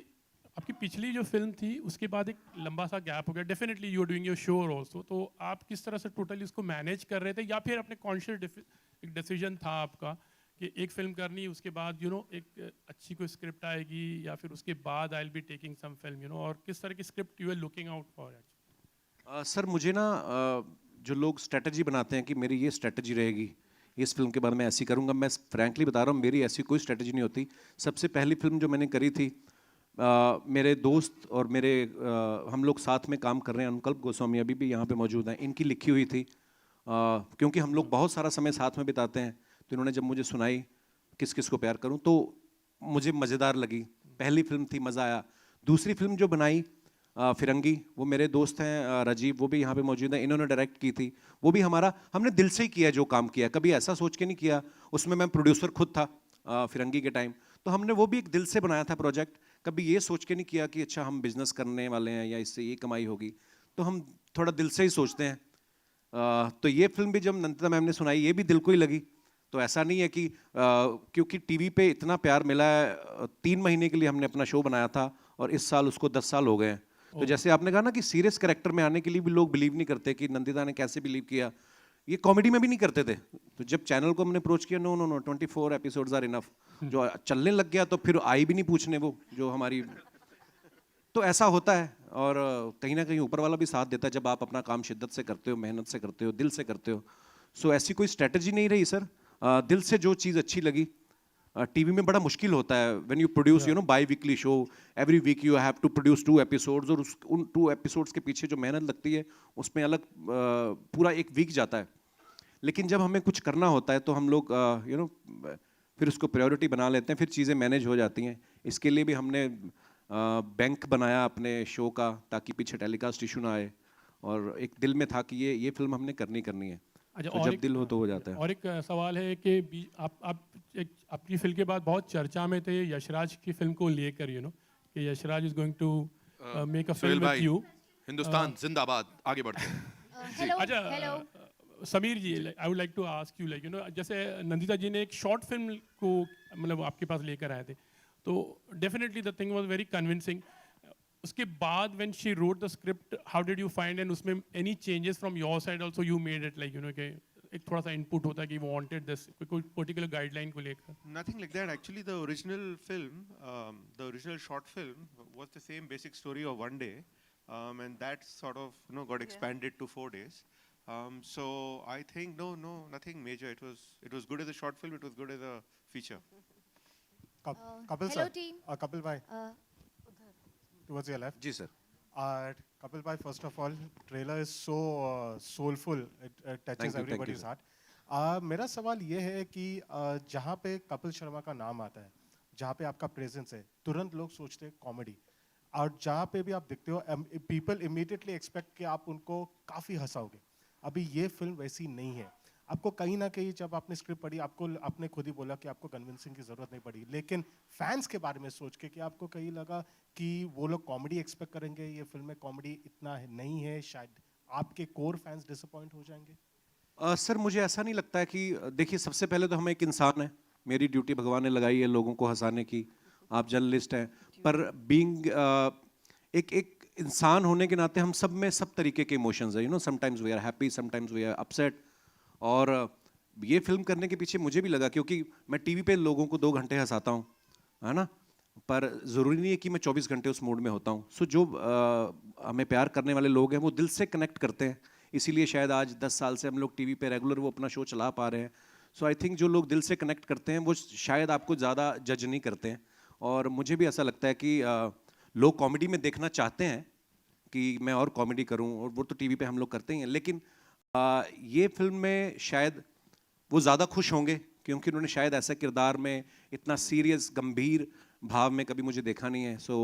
आपकी पिछली जो फिल्म थी उसके बाद एक लंबा सा गैप हो गया। Definitely you are doing your show also, तो आप किस तरह से टोटली उसको मैनेज कर रहे थे, या फिर अपने कॉन्शियस एक डिसीजन था आपका कि एक फिल्म करनी, उसके बाद एक अच्छी कोई स्क्रिप्ट आएगी, या फिर उसके बाद I will be taking some film, और किस तरह की script you are looking out for?
Sir मुझे ना जो लोग स्ट्रेटजी बनाते हैं कि मेरी ये स्ट्रेटजी रहेगी, इस फिल्म के बाद मैं ऐसी करूँगा, मैं फ्रैंकली बता रहा हूँ, मेरी ऐसी कोई स्ट्रेटजी नहीं होती। सबसे पहली फिल्म जो मैंने करी थी, मेरे दोस्त और हम लोग साथ में काम कर रहे हैं, अनुकल्प गोस्वामी अभी भी यहाँ पे मौजूद हैं, इनकी लिखी हुई थी। क्योंकि हम लोग बहुत सारा समय साथ में बिताते हैं, तो इन्होंने जब मुझे सुनाई किस किस को प्यार करूं, तो मुझे मज़ेदार लगी। पहली फिल्म थी, मज़ा आया। दूसरी फिल्म जो बनाई फिरंगी, वो मेरे दोस्त हैं राजीव, वो भी यहाँ पे मौजूद हैं, इन्होंने डायरेक्ट की थी। वो भी हमने दिल से ही किया जो काम किया, कभी ऐसा सोच के नहीं किया। उसमें मैं प्रोड्यूसर खुद था फिरंगी के टाइम, तो हमने वो भी एक दिल से बनाया था प्रोजेक्ट। कभी ये सोच के नहीं किया कि अच्छा हम बिजनेस करने वाले हैं या इससे ये कमाई होगी, तो हम थोड़ा दिल से ही सोचते हैं। तो ये फिल्म भी जब नंदिता मैम ने सुनाई, ये भी दिल को ही लगी। तो ऐसा नहीं है कि क्योंकि टीवी पे इतना प्यार मिला है, 3 महीने के लिए हमने अपना शो बनाया था और इस साल उसको 10 साल हो गए हैं। तो जैसे आपने कहा ना कि सीरियस कैरेक्टर में आने के लिए भी लोग बिलीव नहीं करते कि नंदिता ने कैसे बिलीव किया, ये कॉमेडी में भी नहीं करते थे। तो जब चैनल को हमने अप्रोच किया, नो 24 एपिसोड्स आर इनफ, जो चलने लग गया तो फिर आई भी नहीं पूछने वो जो हमारी। तो ऐसा होता है, और कहीं ना कहीं ऊपर वाला भी साथ देता है जब आप अपना काम शिद्दत से करते हो, मेहनत से करते हो, दिल से करते हो। सो ऐसी कोई स्ट्रेटजी नहीं रही सर, दिल से जो चीज़ अच्छी लगी। टीवी में बड़ा मुश्किल होता है when you produce biweekly show, every week you have to produce 2 episodes, और उन 2 एपिसोड्स के पीछे जो मेहनत लगती है उसमें अलग पूरा एक वीक जाता है। लेकिन जब हमें कुछ करना होता है तो हम लोग फिर उसको प्रायोरिटी बना लेते हैं, फिर चीज़ें मैनेज हो जाती हैं। इसके लिए भी हमने बैंक बनाया अपने शो का, ताकि पीछे टेलीकास्ट इशू ना आए, और एक दिल में था कि ये फिल्म हमने करनी है।
अच्छा,
तो जब दिल हो तो हो जाता है।
और एक सवाल है कि आप अपनी फिल्म के बाद बहुत चर्चा में थे यशराज की फिल्म को लेकर, कि Yashraj is going to make a film with you.
Hindustan जिंदाबाद, आगे बढ़ते हैं।
अच्छा Sameer ji, I would like to ask you, जैसे नंदिता जी ने एक शॉर्ट फिल्म को मतलब आपके पास लेकर आए थे, तो definitely the thing was very convincing. उसके बाद when she wrote the script, how did you find, and उसमें any changes from your side also you made it, like कि एक थोड़ा सा इनपुट होता है कि वो वांटेड दिस, कोई पर्टिकुलर गाइडलाइन को लेकर?
Nothing like that. Actually, the original film, the original short film, was the same basic story of one day, and that sort of got expanded to 4 days. So I think no, nothing major. It was good as a short film. It was good as a feature.
Kapil sir, Kapil bhai, towards your left.
जी sir.
Kapil bhai, first of all, trailer is so soulful. It touches everybody's heart. मेरा सवाल ये है कि जहाँ पे कपिल शर्मा का नाम आता है, जहाँ पे आपका प्रेजेंस है, तुरंत लोग सोचते हैं कॉमेडी, और जहाँ पे भी आप दिखते हो, पीपल इमीडिएटली एक्सपेक्ट कि आप उनको काफ़ी हंसाओगे। अभी ये फिल्म वैसी नहीं है। आपको कहीं ना कहीं जब आपने स्क्रिप्ट पढ़ी आपको आपने खुद ही बोला कि आपको कन्विंसिंग की ज़रूरत नहीं पड़ी, लेकिन फैंस के बारे में सोच के कि आपको कहीं लगा कि वो लोग कॉमेडी एक्सपेक्ट करेंगे, ये फिल्म में कॉमेडी इतना नहीं है, शायद आपके कोर फैंस डिसअपॉइंट हो जाएंगे?
सर मुझे ऐसा नहीं लगता है कि देखिए सबसे पहले तो हम एक इंसान हैं, मेरी ड्यूटी भगवान ने लगाई है लोगों को हंसाने की, आप जर्नलिस्ट हैं, पर बीइंग एक इंसान होने के नाते हम सब में सब तरीके के इमोशंस है, you know, sometimes we are happy, sometimes we are upset. और ये फिल्म करने के पीछे मुझे भी लगा क्योंकि मैं टीवी पे लोगों को 2 घंटे हंसाता हूँ, है ना, पर ज़रूरी नहीं है कि मैं 24 घंटे उस मूड में होता हूँ। सो जो हमें प्यार करने वाले लोग हैं वो दिल से कनेक्ट करते हैं, इसीलिए शायद आज 10 साल से हम लोग टीवी पे रेगुलर वो अपना शो चला पा रहे हैं। सो आई थिंक जो लोग दिल से कनेक्ट करते हैं वो शायद आपको ज़्यादा जज नहीं करते हैं। और मुझे भी ऐसा लगता है कि लोग कॉमेडी में देखना चाहते हैं कि मैं और कॉमेडी करूं, और वो तो टीवी पे हम लोग करते ही हैं, लेकिन ये फिल्म में शायद वो ज़्यादा खुश होंगे क्योंकि उन्होंने शायद ऐसा किरदार में इतना सीरियस गंभीर भाव में कभी मुझे देखा नहीं है। सो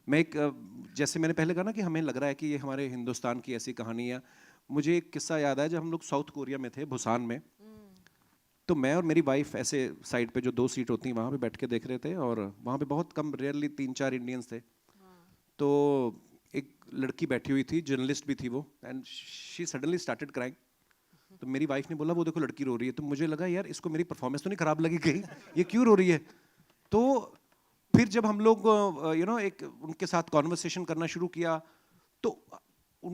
मैं एक जैसे मैंने पहले कहा ना कि हमें लग रहा है कि ये हमारे हिंदुस्तान की ऐसी कहानी है। मुझे एक किस्सा याद आया, जब हम लोग साउथ कोरिया में थे, बुसान में, तो मैं और मेरी वाइफ ऐसे साइड पे जो 2 सीट होती हैं वहाँ पे बैठ के देख रहे थे, और वहाँ पे बहुत कम, रेयरली 3-4 इंडियंस थे। तो एक लड़की बैठी हुई थी, जर्नलिस्ट भी थी वो, and she suddenly started crying. तो मेरी वाइफ ने बोला वो देखो लड़की रो रही है। तो मुझे लगा यार इसको मेरी परफॉर्मेंस तो नहीं खराब लगी कहीं, ये क्यों रो रही है। तो फिर जब हम लोग यू नो एक उनके साथ कॉन्वर्सेशन करना शुरू किया, तो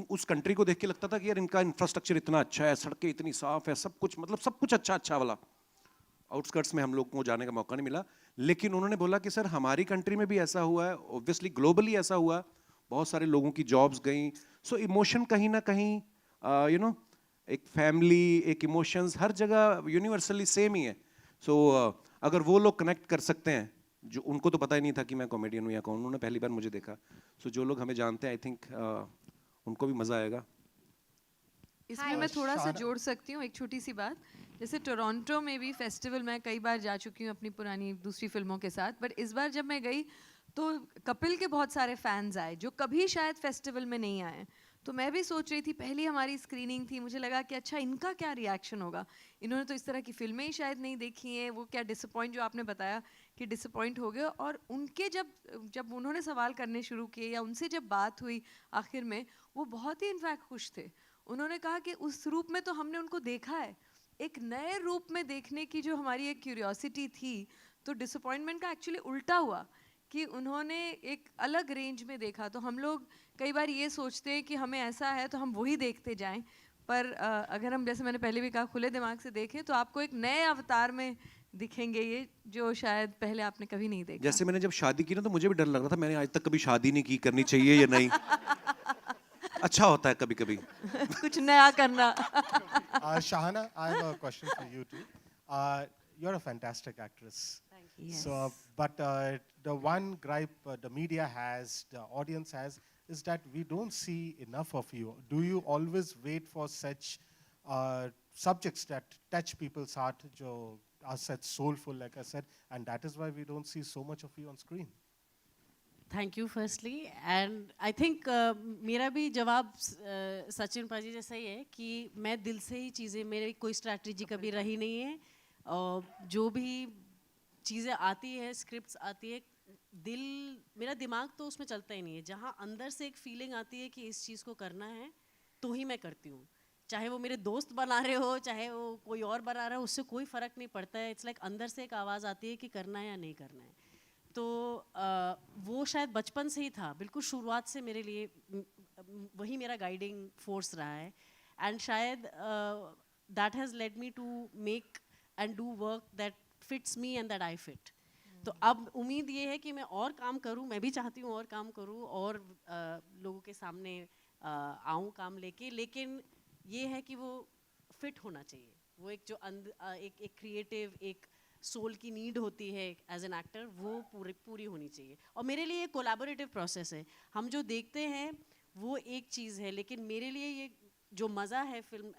उस कंट्री को देख के लगता था कि यार इनका इंफ्रास्ट्रक्चर इतना अच्छा है, सड़कें इतनी साफ है, सब कुछ, मतलब सब कुछ अच्छा वाला। आउटस्कर्ट्स में हम लोग को जाने का मौका नहीं मिला, लेकिन उन्होंने बोला कि सर हमारी कंट्री में भी ऐसा हुआ है, ऑब्वियसली ग्लोबली ऐसा हुआ, बहुत सारे लोगों की जॉब्स गई। सो इमोशन कहीं ना कहीं यू नो एक फैमिली, एक इमोशंस हर जगह यूनिवर्सली सेम ही है। सो अगर वो लोग कनेक्ट कर सकते हैं, जो उनको तो पता ही नहीं था कि मैं कॉमेडियन हूँ या कौन, उन्होंने पहली बार मुझे देखा। सो जो लोग हमें जानते हैं, आई थिंक उनको भी मज़ा आएगा।
इसमें मैं थोड़ा सा जोड़ सकती हूँ एक छोटी सी बात। जैसे टोरंटो में भी फेस्टिवल मैं कई बार जा चुकी हूँ अपनी पुरानी दूसरी फिल्मों के साथ, बट इस बार जब मैं गई तो कपिल के बहुत सारे फैंस आए जो कभी शायद फेस्टिवल में नहीं आए। तो मैं भी सोच रही थी, पहली हमारी स्क्रीनिंग थी, मुझे लगा कि अच्छा इनका क्या रिएक्शन होगा, इन्होंने तो इस तरह की फिल्में ही शायद नहीं देखी हैं, वो क्या डिसअपॉइंट, जो आपने बताया कि डिसअपॉइंट हो गए। और उनके जब उन्होंने सवाल करने शुरू किए या उनसे जब बात हुई आखिर में, वो बहुत ही इनफैक्ट खुश थे। उन्होंने कहा कि उस रूप में तो हमने उनको देखा है, एक नए रूप में देखने की जो हमारी एक क्यूरियोसिटी थी, तो डिसअपॉइंटमेंट का एक्चुअली उल्टा हुआ कि उन्होंने एक अलग रेंज में देखा। तो हम लोग कई बार ये सोचते हैं कि हमें ऐसा है तो हम वही देखते जाएं, पर अगर हम, जैसे मैंने पहले भी कहा, खुले दिमाग से देखें तो आपको एक नए अवतार में दिखेंगे ये, जो शायद पहले आपने कभी नहीं देखा।
जैसे मैंने जब शादी की ना, तो मुझे भी डर लग रहा था, मैंने आज तक कभी शादी नहीं की, करनी चाहिए या नहीं। अच्छा होता है कभी कभी
कुछ नया करना।
Shahana, I have a question for you too. You're a fantastic actress.
Thank you. Yes.
So, but the one gripe the media has, the audience has, is that we don't see enough of you. Do you always wait for such subjects that touch people's heart, jo are such soulful, like I said, and that is why we don't see so much of you on screen?
Thank you firstly, and I think मेरा भी जवाब सचिन पाजी जैसा ही है कि मैं दिल से ही चीज़ें, मेरी कोई स्ट्रैटेजी कभी रही नहीं है, और जो भी चीज़ें आती है, स्क्रिप्ट्स आती है, दिल, मेरा दिमाग तो उसमें चलता ही नहीं है। जहाँ अंदर से एक फीलिंग आती है कि इस चीज़ को करना है तो ही मैं करती हूँ, चाहे वो मेरे दोस्त बना रहे हो, चाहे वो कोई और बना रहा है, उससे कोई फ़र्क नहीं पड़ता है। इट्स लाइक अंदर से एक आवाज़ आती है कि करना है या नहीं करना है। तो वो शायद बचपन से ही था, बिल्कुल शुरुआत से मेरे लिए वही मेरा गाइडिंग फोर्स रहा है, एंड शायद that has led me to make and do work that fits me and that I fit. तो अब उम्मीद ये है कि मैं और काम करूं, मैं भी चाहती हूँ और काम करूं और लोगों के सामने आऊँ काम लेके, लेकिन ये है कि वो फिट होना चाहिए। वो एक जो एक क्रिएटिव, एक सोल की नीड होती है एज एन एक्टर, वो पूरी होनी चाहिए। और मेरे लिए एक कोलैबोरेटिव प्रोसेस है, हम जो देखते हैं वो एक चीज़ है, लेकिन मेरे लिए ये जो मज़ा है फिल्म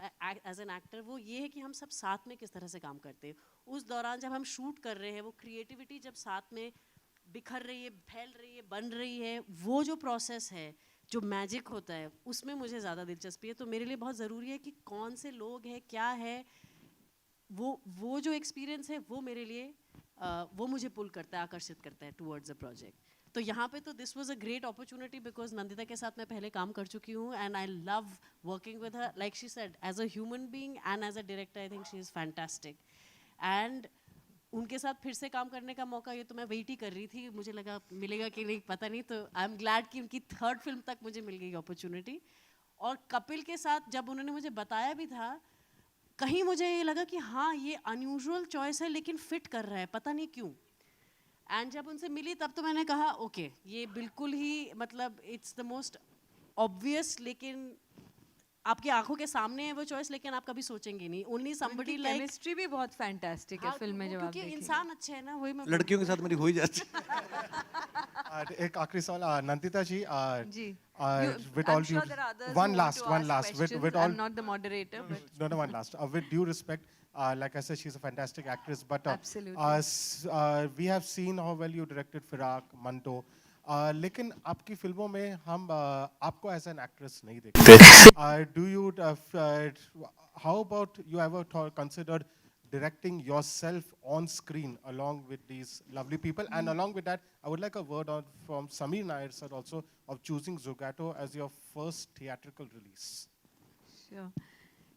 एज एन एक्टर, वो ये है कि हम सब साथ में किस तरह से काम करते हैं। उस दौरान जब हम शूट कर रहे हैं, वो क्रिएटिविटी जब साथ में बिखर रही है, फैल रही है, बन रही है, वो जो प्रोसेस है, जो मैजिक होता है उसमें मुझे ज़्यादा दिलचस्पी है। तो मेरे लिए बहुत ज़रूरी है कि कौन से लोग हैं, क्या है, वो जो एक्सपीरियंस है वो मेरे लिए वो मुझे पुल करता है, आकर्षित करता है टुवर्ड्स अ प्रोजेक्ट। तो यहाँ पे तो this was a great opportunity because Nandita के साथ मैं पहले काम कर चुकी हूँ and I love working with her, like she said, as a human being and as a director I think she is fantastic. And उनके साथ फिर से काम करने का मौका, ये तो मैं वेट ही कर रही थी, मुझे लगा मिलेगा कि नहीं पता नहीं, तो आई एम ग्लैड कि उनकी 3rd फिल्म तक मुझे मिल गई अपॉर्चुनिटी। और कपिल के साथ जब उन्होंने मुझे बताया भी था, कहीं मुझे ये लगा कि हाँ ये अनयूजुअल चॉइस है लेकिन फिट कर रहा है, पता नहीं क्यों। एंड जब उनसे मिली तब तो मैंने कहा ओके ये बिल्कुल ही मतलब इट्स द मोस्ट ऑब्वियस, लेकिन आपकी आंखों के सामने है वो चॉइस, लेकिन आप कभी सोचेंगे नहीं। ओनली समबडी लाइक
केमिस्ट्री भी बहुत फैंटास्टिक है फिल्म में, जब आप
क्योंकि इंसान अच्छे हैं ना, वही मैं
लड़कियों के साथ मेरी हो ही जाती
एक आखिरी सवाल नंदिता जी,
जी
with all due, one last with all,
I'm not the moderator but
no one last, with due respect, like I said, she's a fantastic actress, but
Absolutely.
we have seen how well you directed Firak, Manto, लेकिन आपकी फिल्मों में हम आपको as an actress नहीं देखते। Do you how about you ever considered directing yourself on screen along with these lovely people? And along with that, I would like a word on from Sameer Nair sir also of choosing Zogato as your first theatrical release.
Sure.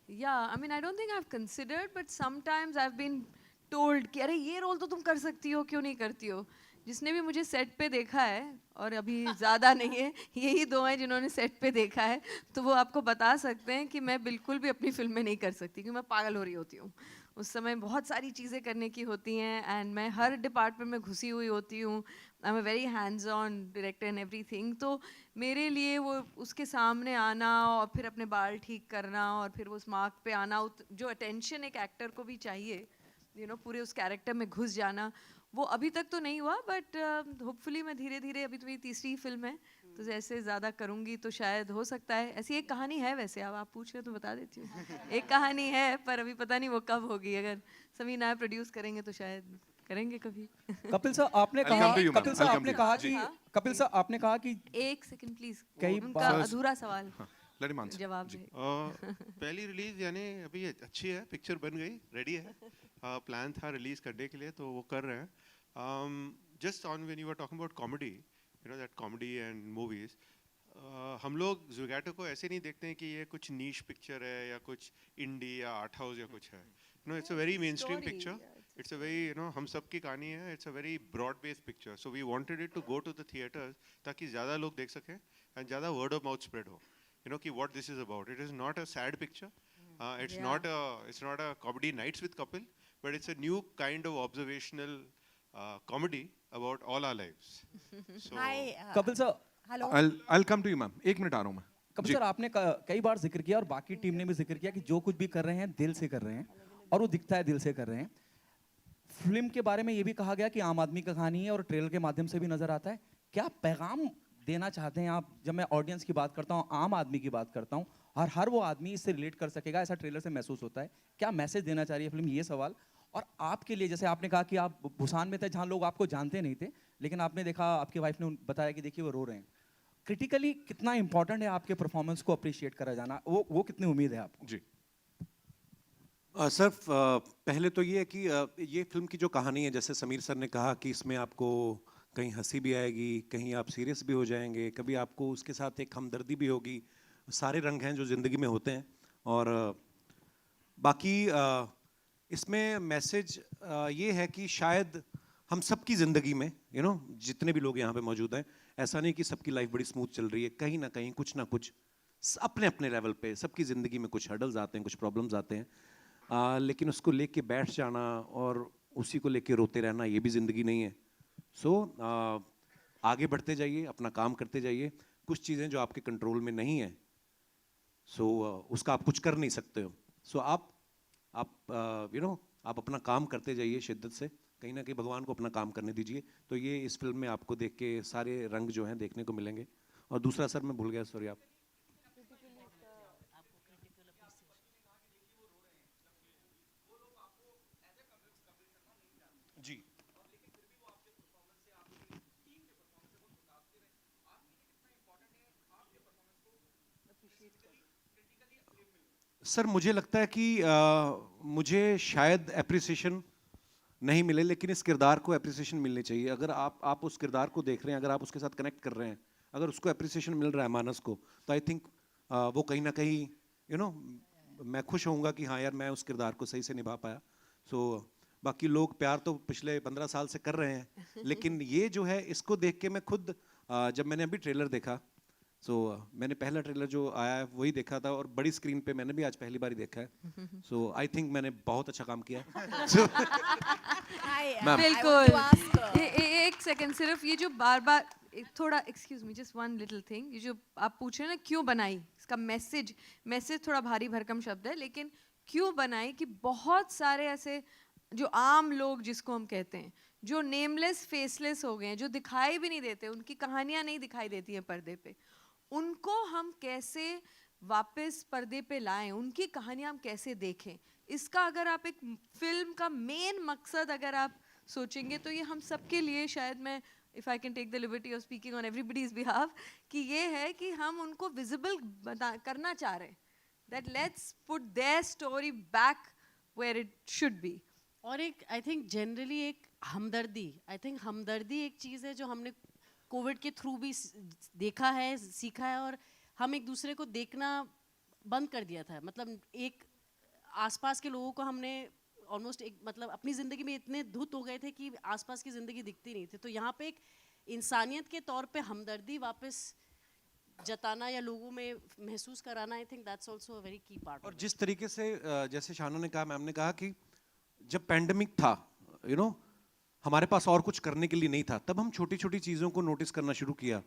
Yeah, I mean, I don't think I've considered, but sometimes I've been told कि अरे ये role तो तुम कर सकती हो, क्यों नहीं करती हो? जिसने भी मुझे सेट पे देखा है, और अभी ज़्यादा नहीं है, यही 2 हैं जिन्होंने सेट पे देखा है, तो वो आपको बता सकते हैं कि मैं बिल्कुल भी अपनी फिल्म में नहीं कर सकती, क्योंकि मैं पागल हो रही होती हूँ। उस समय बहुत सारी चीज़ें करने की होती हैं एंड मैं हर डिपार्टमेंट में घुसी हुई होती हूँ। I am a very hands on director and everything. तो मेरे लिए वो उसके सामने आना और फिर अपने बाल ठीक करना और फिर वो उस मार्क पे आना, जो अटेंशन एक एक्टर को भी चाहिए, पूरे उस कैरेक्टर में घुस जाना, वो अभी तक तो नहीं हुआ, बट होपफुली मैं धीरे धीरे, अभी तो मेरी 3री फिल्म है, तो जैसे ज़्यादा करूँगी तो शायद हो सकता है। ऐसी एक कहानी है वैसे, अब आप पूछ रहे हो तो बता देती हूँ। एक कहानी है, पर अभी पता नहीं वो कब होगी। अगर समीर नायर प्रोड्यूस करेंगे तो शायद करेंगे कभी।
कपिल सर आपने कहा, कपिल सर आपने कहा कि
1 सेकंड प्लीज,
कई
उनका अधूरा सवाल जवाब
जी। पहली रिलीज यानी अभी अच्छी है, पिक्चर बन गई, रेडी है, प्लान था रिलीज करने के लिए, तो वो कर रहे हैं। Just on when you were talking about comedy, you know that comedy and movies, हम लोग ज़ोगैटो को ऐसे नहीं देखते हैं कि ये कुछ नीश पिक्चर है या कुछ इंडी या आर्ट हाउस या कुछ है। No, it's a very mainstream picture, it's a very, you know, हम सब की कहानी है, it's a very broad based picture, so we wanted it to go to the theatres ताकि ज़्यादा लोग देख सकें एंड ज़्यादा वर्ड ऑफ माउथ स्प्रेड हो, you know, ki what this is about. It is not a sad picture, it's not a comedy nights with Kapil, but it's a new kind of observational comedy about all our lives. So
Kapil sir,
hello, I'll come to you ma'am, 1 minute आ रहा हूँ मैं।
Kapil sir आपने कई बार जिक्र किया और बाकी टीम ने भी जिक्र किया कि जो कुछ भी कर रहे हैं दिल से कर रहे हैं, और वो दिखता है दिल से कर रहे हैं। फिल्म के बारे में ये भी कहा गया कि आम आदमी का कहानी है और ट्रेलर के माध्यम से भी नजर आता है। क्या पैगाम देना चाहते हैं आप? जब मैं ऑडियंस की बात करता हूँ, आम आदमी की बात करता हूँ, और हर वो आदमी इससे रिलेट कर सकेगा, ऐसा ट्रेलर से महसूस होता है। क्या मैसेज देना चाह रही है फिल्म, ये सवाल। और आपके लिए, जैसे आपने कहा कि आप बुसान में थे जहाँ लोग आपको जानते नहीं थे, लेकिन आपने देखा, आपकी वाइफ ने बताया कि देखिए वो रो रहे हैं। क्रिटिकली कितना इंपॉर्टेंट है आपके परफॉर्मेंस को अप्रिशिएट करा जाना, वो कितनी उम्मीद है आपको?
जी
सर, पहले तो ये है कि ये फिल्म की जो कहानी है, जैसे समीर सर ने कहा कि इसमें आपको कहीं हंसी भी आएगी, कहीं आप सीरियस भी हो जाएंगे, कभी आपको उसके साथ एक हमदर्दी भी होगी। सारे रंग हैं जो ज़िंदगी में होते हैं। और बाकी इसमें मैसेज ये है कि शायद हम सबकी ज़िंदगी में, यू नो, जितने भी लोग यहाँ पे मौजूद हैं, ऐसा नहीं कि सबकी लाइफ बड़ी स्मूथ चल रही है, कहीं ना कहीं कुछ ना कुछ अपने अपने लेवल पे सबकी ज़िंदगी में कुछ हर्डल्स आते हैं, कुछ प्रॉब्लम्स आते हैं, लेकिन उसको लेके बैठ जाना और उसी को लेके रोते रहना, ये भी ज़िंदगी नहीं है। सो आगे बढ़ते जाइए, अपना काम करते जाइए। कुछ चीज़ें जो आपके कंट्रोल में नहीं है, सो उसका आप कुछ कर नहीं सकते हो। सो आप यू नो, आप अपना काम करते जाइए शिद्दत से, कहीं ना कहीं भगवान को अपना काम करने दीजिए। तो ये इस फिल्म में आपको देख के सारे रंग जो हैं देखने को मिलेंगे। और दूसरा सर मैं भूल गया, सॉरी। आप जी सर मुझे लगता है कि मुझे शायद एप्रिसिएशन नहीं मिले, लेकिन इस किरदार को एप्रिसिएशन मिलनी चाहिए। अगर आप उस किरदार को देख रहे हैं, अगर आप उसके साथ कनेक्ट कर रहे हैं, अगर उसको एप्रिसिएशन मिल रहा है मानस को, तो आई थिंक वो कहीं ना कहीं मैं खुश होऊंगा कि हाँ यार मैं उस किरदार को सही से निभा पाया। सो बाकी लोग प्यार तो पिछले 15 साल से कर रहे हैं, लेकिन ये जो है इसको देख के मैं खुद जब मैंने अभी ट्रेलर देखा, मैंने पहला ट्रेलर जो आया है वही देखा था, और बड़ी स्क्रीन पे मैंने भी आज पहली बार ही देखा है। सो आई थिंक मैंने बहुत अच्छा काम किया है।
बिल्कुल। एक सेकंड, सिर्फ ये जो बार बार थोड़ा excuse me, just one little thing, ये जो आप पूछ रहे हैं ना क्यों बनाई, इसका मैसेज थोड़ा भारी भरकम शब्द है, लेकिन क्यों बनाई कि बहुत सारे ऐसे जो आम लोग जिसको हम कहते हैं, जो नेमलेस फेसलेस हो गए हैं, जो दिखाई भी नहीं देते, उनकी कहानियां नहीं दिखाई देती हैं पर्दे पे, उनको हम कैसे वापस पर्दे पे लाएं, उनकी कहानियां हम कैसे देखें, इसका अगर आप एक फिल्म का मेन मकसद अगर आप सोचेंगे तो ये हम सबके लिए, शायद मैं if I can take the liberty of speaking on everybody's behalf, कि ये है कि हम उनको विजिबल करना चाह रहे हैं, that let's put their story back where it should be.
और एक आई थिंक जनरली एक हमदर्दी, आई थिंक हमदर्दी एक चीज़ है जो हमने कोविड के थ्रू भी देखा है, सीखा है, और हम एक दूसरे को देखना बंद कर दिया था। मतलब एक आसपास के लोगों को हमने ऑलमोस्ट एक मतलब अपनी ज़िंदगी में इतने धुत हो गए थे कि आसपास की ज़िंदगी दिखती नहीं थी। तो यहाँ पे एक इंसानियत के तौर पे हमदर्दी वापस जताना या लोगों में महसूस कराना, I think that's also a very की पार्ट।
और जिस तरीके से जैसे शाना ने कहा, मैम ने कहा कि जब पैंडेमिक था, हमारे पास और कुछ करने के लिए नहीं था, तब हम छोटी छोटी चीज़ों को नोटिस करना शुरू किया।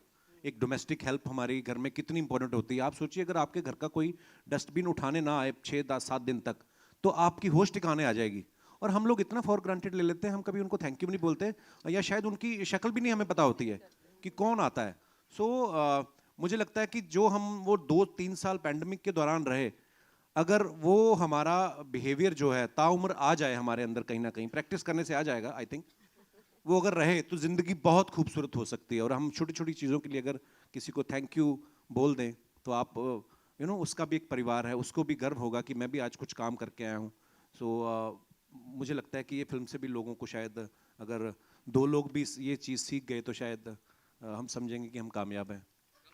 एक डोमेस्टिक हेल्प हमारे घर में कितनी इंपॉर्टेंट होती है। आप सोचिए अगर आपके घर का कोई डस्टबिन उठाने ना आए 6-7 दिन तक, तो आपकी होश ठिकाने आ जाएगी। और हम लोग इतना फॉर ग्रांटेड ले लेते हैं, हम कभी उनको थैंक यू नहीं बोलते, या शायद उनकी शक्ल भी नहीं हमें पता होती है कि कौन आता है। सो मुझे लगता है कि जो हम वो 2-3 साल पैंडेमिक के दौरान रहे, अगर वो हमारा बिहेवियर जो है ताउम्र आ जाए हमारे अंदर, कहीं ना कहीं प्रैक्टिस करने से आ जाएगा, आई थिंक वो अगर रहे तो ज़िंदगी बहुत खूबसूरत हो सकती है। और हम छोटी छोटी चीज़ों के लिए अगर किसी को थैंक यू बोल दें, तो आप उसका भी एक परिवार है, उसको भी गर्व होगा कि मैं भी आज कुछ काम करके आया हूँ। सो मुझे लगता है कि ये फिल्म से भी लोगों को शायद, अगर 2 लोग भी ये चीज़ सीख गए, तो शायद हम समझेंगे कि हम कामयाब हैं।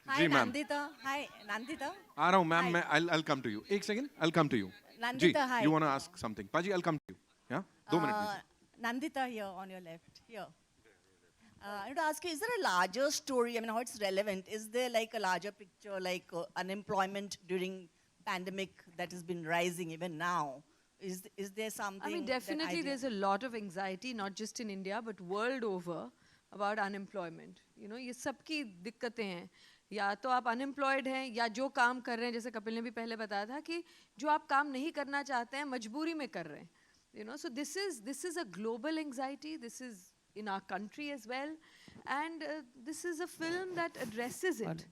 जी मैम।
हाय नंदिता।
आ रहा हूँ मैम, मैं I'll come to you. एक second, I'll come to you.
Nandita, hi.
You want to ask something? Paji, I'll come to you. Yeah? 2 minutes, please.
Nandita here on your left. Here. I want to ask you, is there a larger story? I mean, how it's relevant? Is there like a larger picture, like unemployment during pandemic that has been rising even now? Is there something?
I mean, definitely there's a lot of anxiety, not just in India, but world over about unemployment. ये सबकी दिक्कतें हैं। या तो आप unemployed हैं, या जो काम कर रहे हैं, जैसे कपिल ने भी पहले बताया था कि जो आप काम नहीं करना चाहते हैं मजबूरी में कर रहे हैं। So this is a global anxiety. This is in our country as well, and this is a film that addresses it.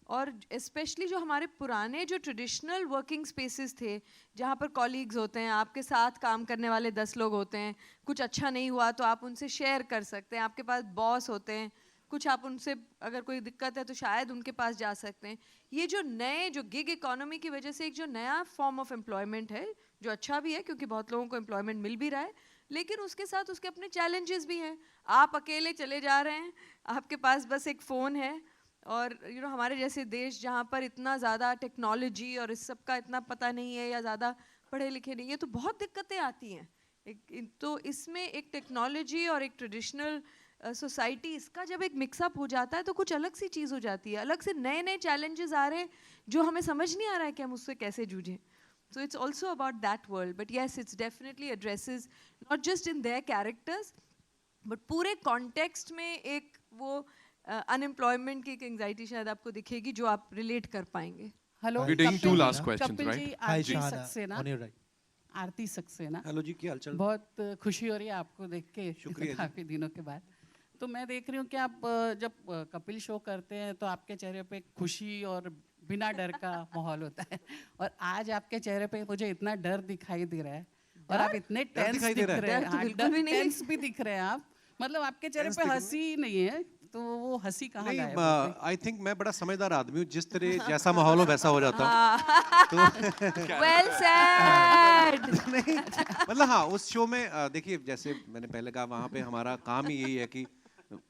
और स्पेशली जो हमारे पुराने जो ट्रेडिशनल वर्किंग स्पेसेस थे, जहाँ पर कॉलीग्स होते हैं, आपके साथ काम करने वाले 10 लोग होते हैं, कुछ अच्छा नहीं हुआ तो आप उनसे शेयर कर सकते हैं, आपके पास बॉस होते हैं, कुछ आप उनसे अगर कोई दिक्कत है तो शायद उनके पास जा सकते हैं। ये जो नए जो गिग इकोनॉमी की वजह से एक जो नया फॉर्म ऑफ एम्प्लॉयमेंट है, जो अच्छा भी है क्योंकि बहुत लोगों को एम्प्लॉयमेंट मिल भी रहा है, लेकिन उसके साथ उसके अपने चैलेंजेस भी हैं। आप अकेले चले जा रहे हैं, आपके पास बस एक फ़ोन है, और हमारे जैसे देश जहाँ पर इतना ज़्यादा टेक्नोलॉजी और इस सब का इतना पता नहीं है, या ज़्यादा पढ़े लिखे नहीं है, तो बहुत दिक्कतें आती हैं। तो इसमें एक टेक्नोलॉजी और एक ट्रेडिशनल सोसाइटी, इसका जब एक मिक्सअप हो जाता है तो कुछ अलग सी चीज़ हो जाती है, अलग से नए नए चैलेंजेस आ रहे हैं जो हमें समझ नहीं आ रहा है कि हम उससे कैसे जूझें। So it's also about that world, but yes, it's definitely addresses not just in their characters, but पूरे context में एक वो unemployment की एक anxiety शायद आपको दिखेगी जो आप relate कर पाएंगे।
Hello. We're doing 2 last questions,
Kapil
right?
जी, आरती सक्सेना। आरती सक्सेना।
हेलो जी, क्या हालचाल?
बहुत खुशी हो रही है आपको देख के,
शुक्रिया।
काफी दिनों के बाद। तो मैं देख रही हूँ कि आप जब कपिल शो करते हैं तो आपके चेहरे पे खुशी और बिना डर का माहौल होता है, और आज आपके चेहरे पे मुझे इतना डर दिखाई दे रहा है, और आप इतने टेंस दिख रहे हैं, टेंस भी दिख रहे हैं आप, मतलब आपके चेहरे पे हंसी नहीं है, तो वो हंसी कहाँ
नहीं,
गायब हो गई?
आई थिंक मैं बड़ा समझदार आदमी हूँ, जिस तरह जैसा माहौल हो वैसा हो जाता हूँ।
Well said.
नहीं, मतलब हाँ, उस शो में देखिए, जैसे मैंने पहले कहा, वहाँ पे हमारा काम ही यही है कि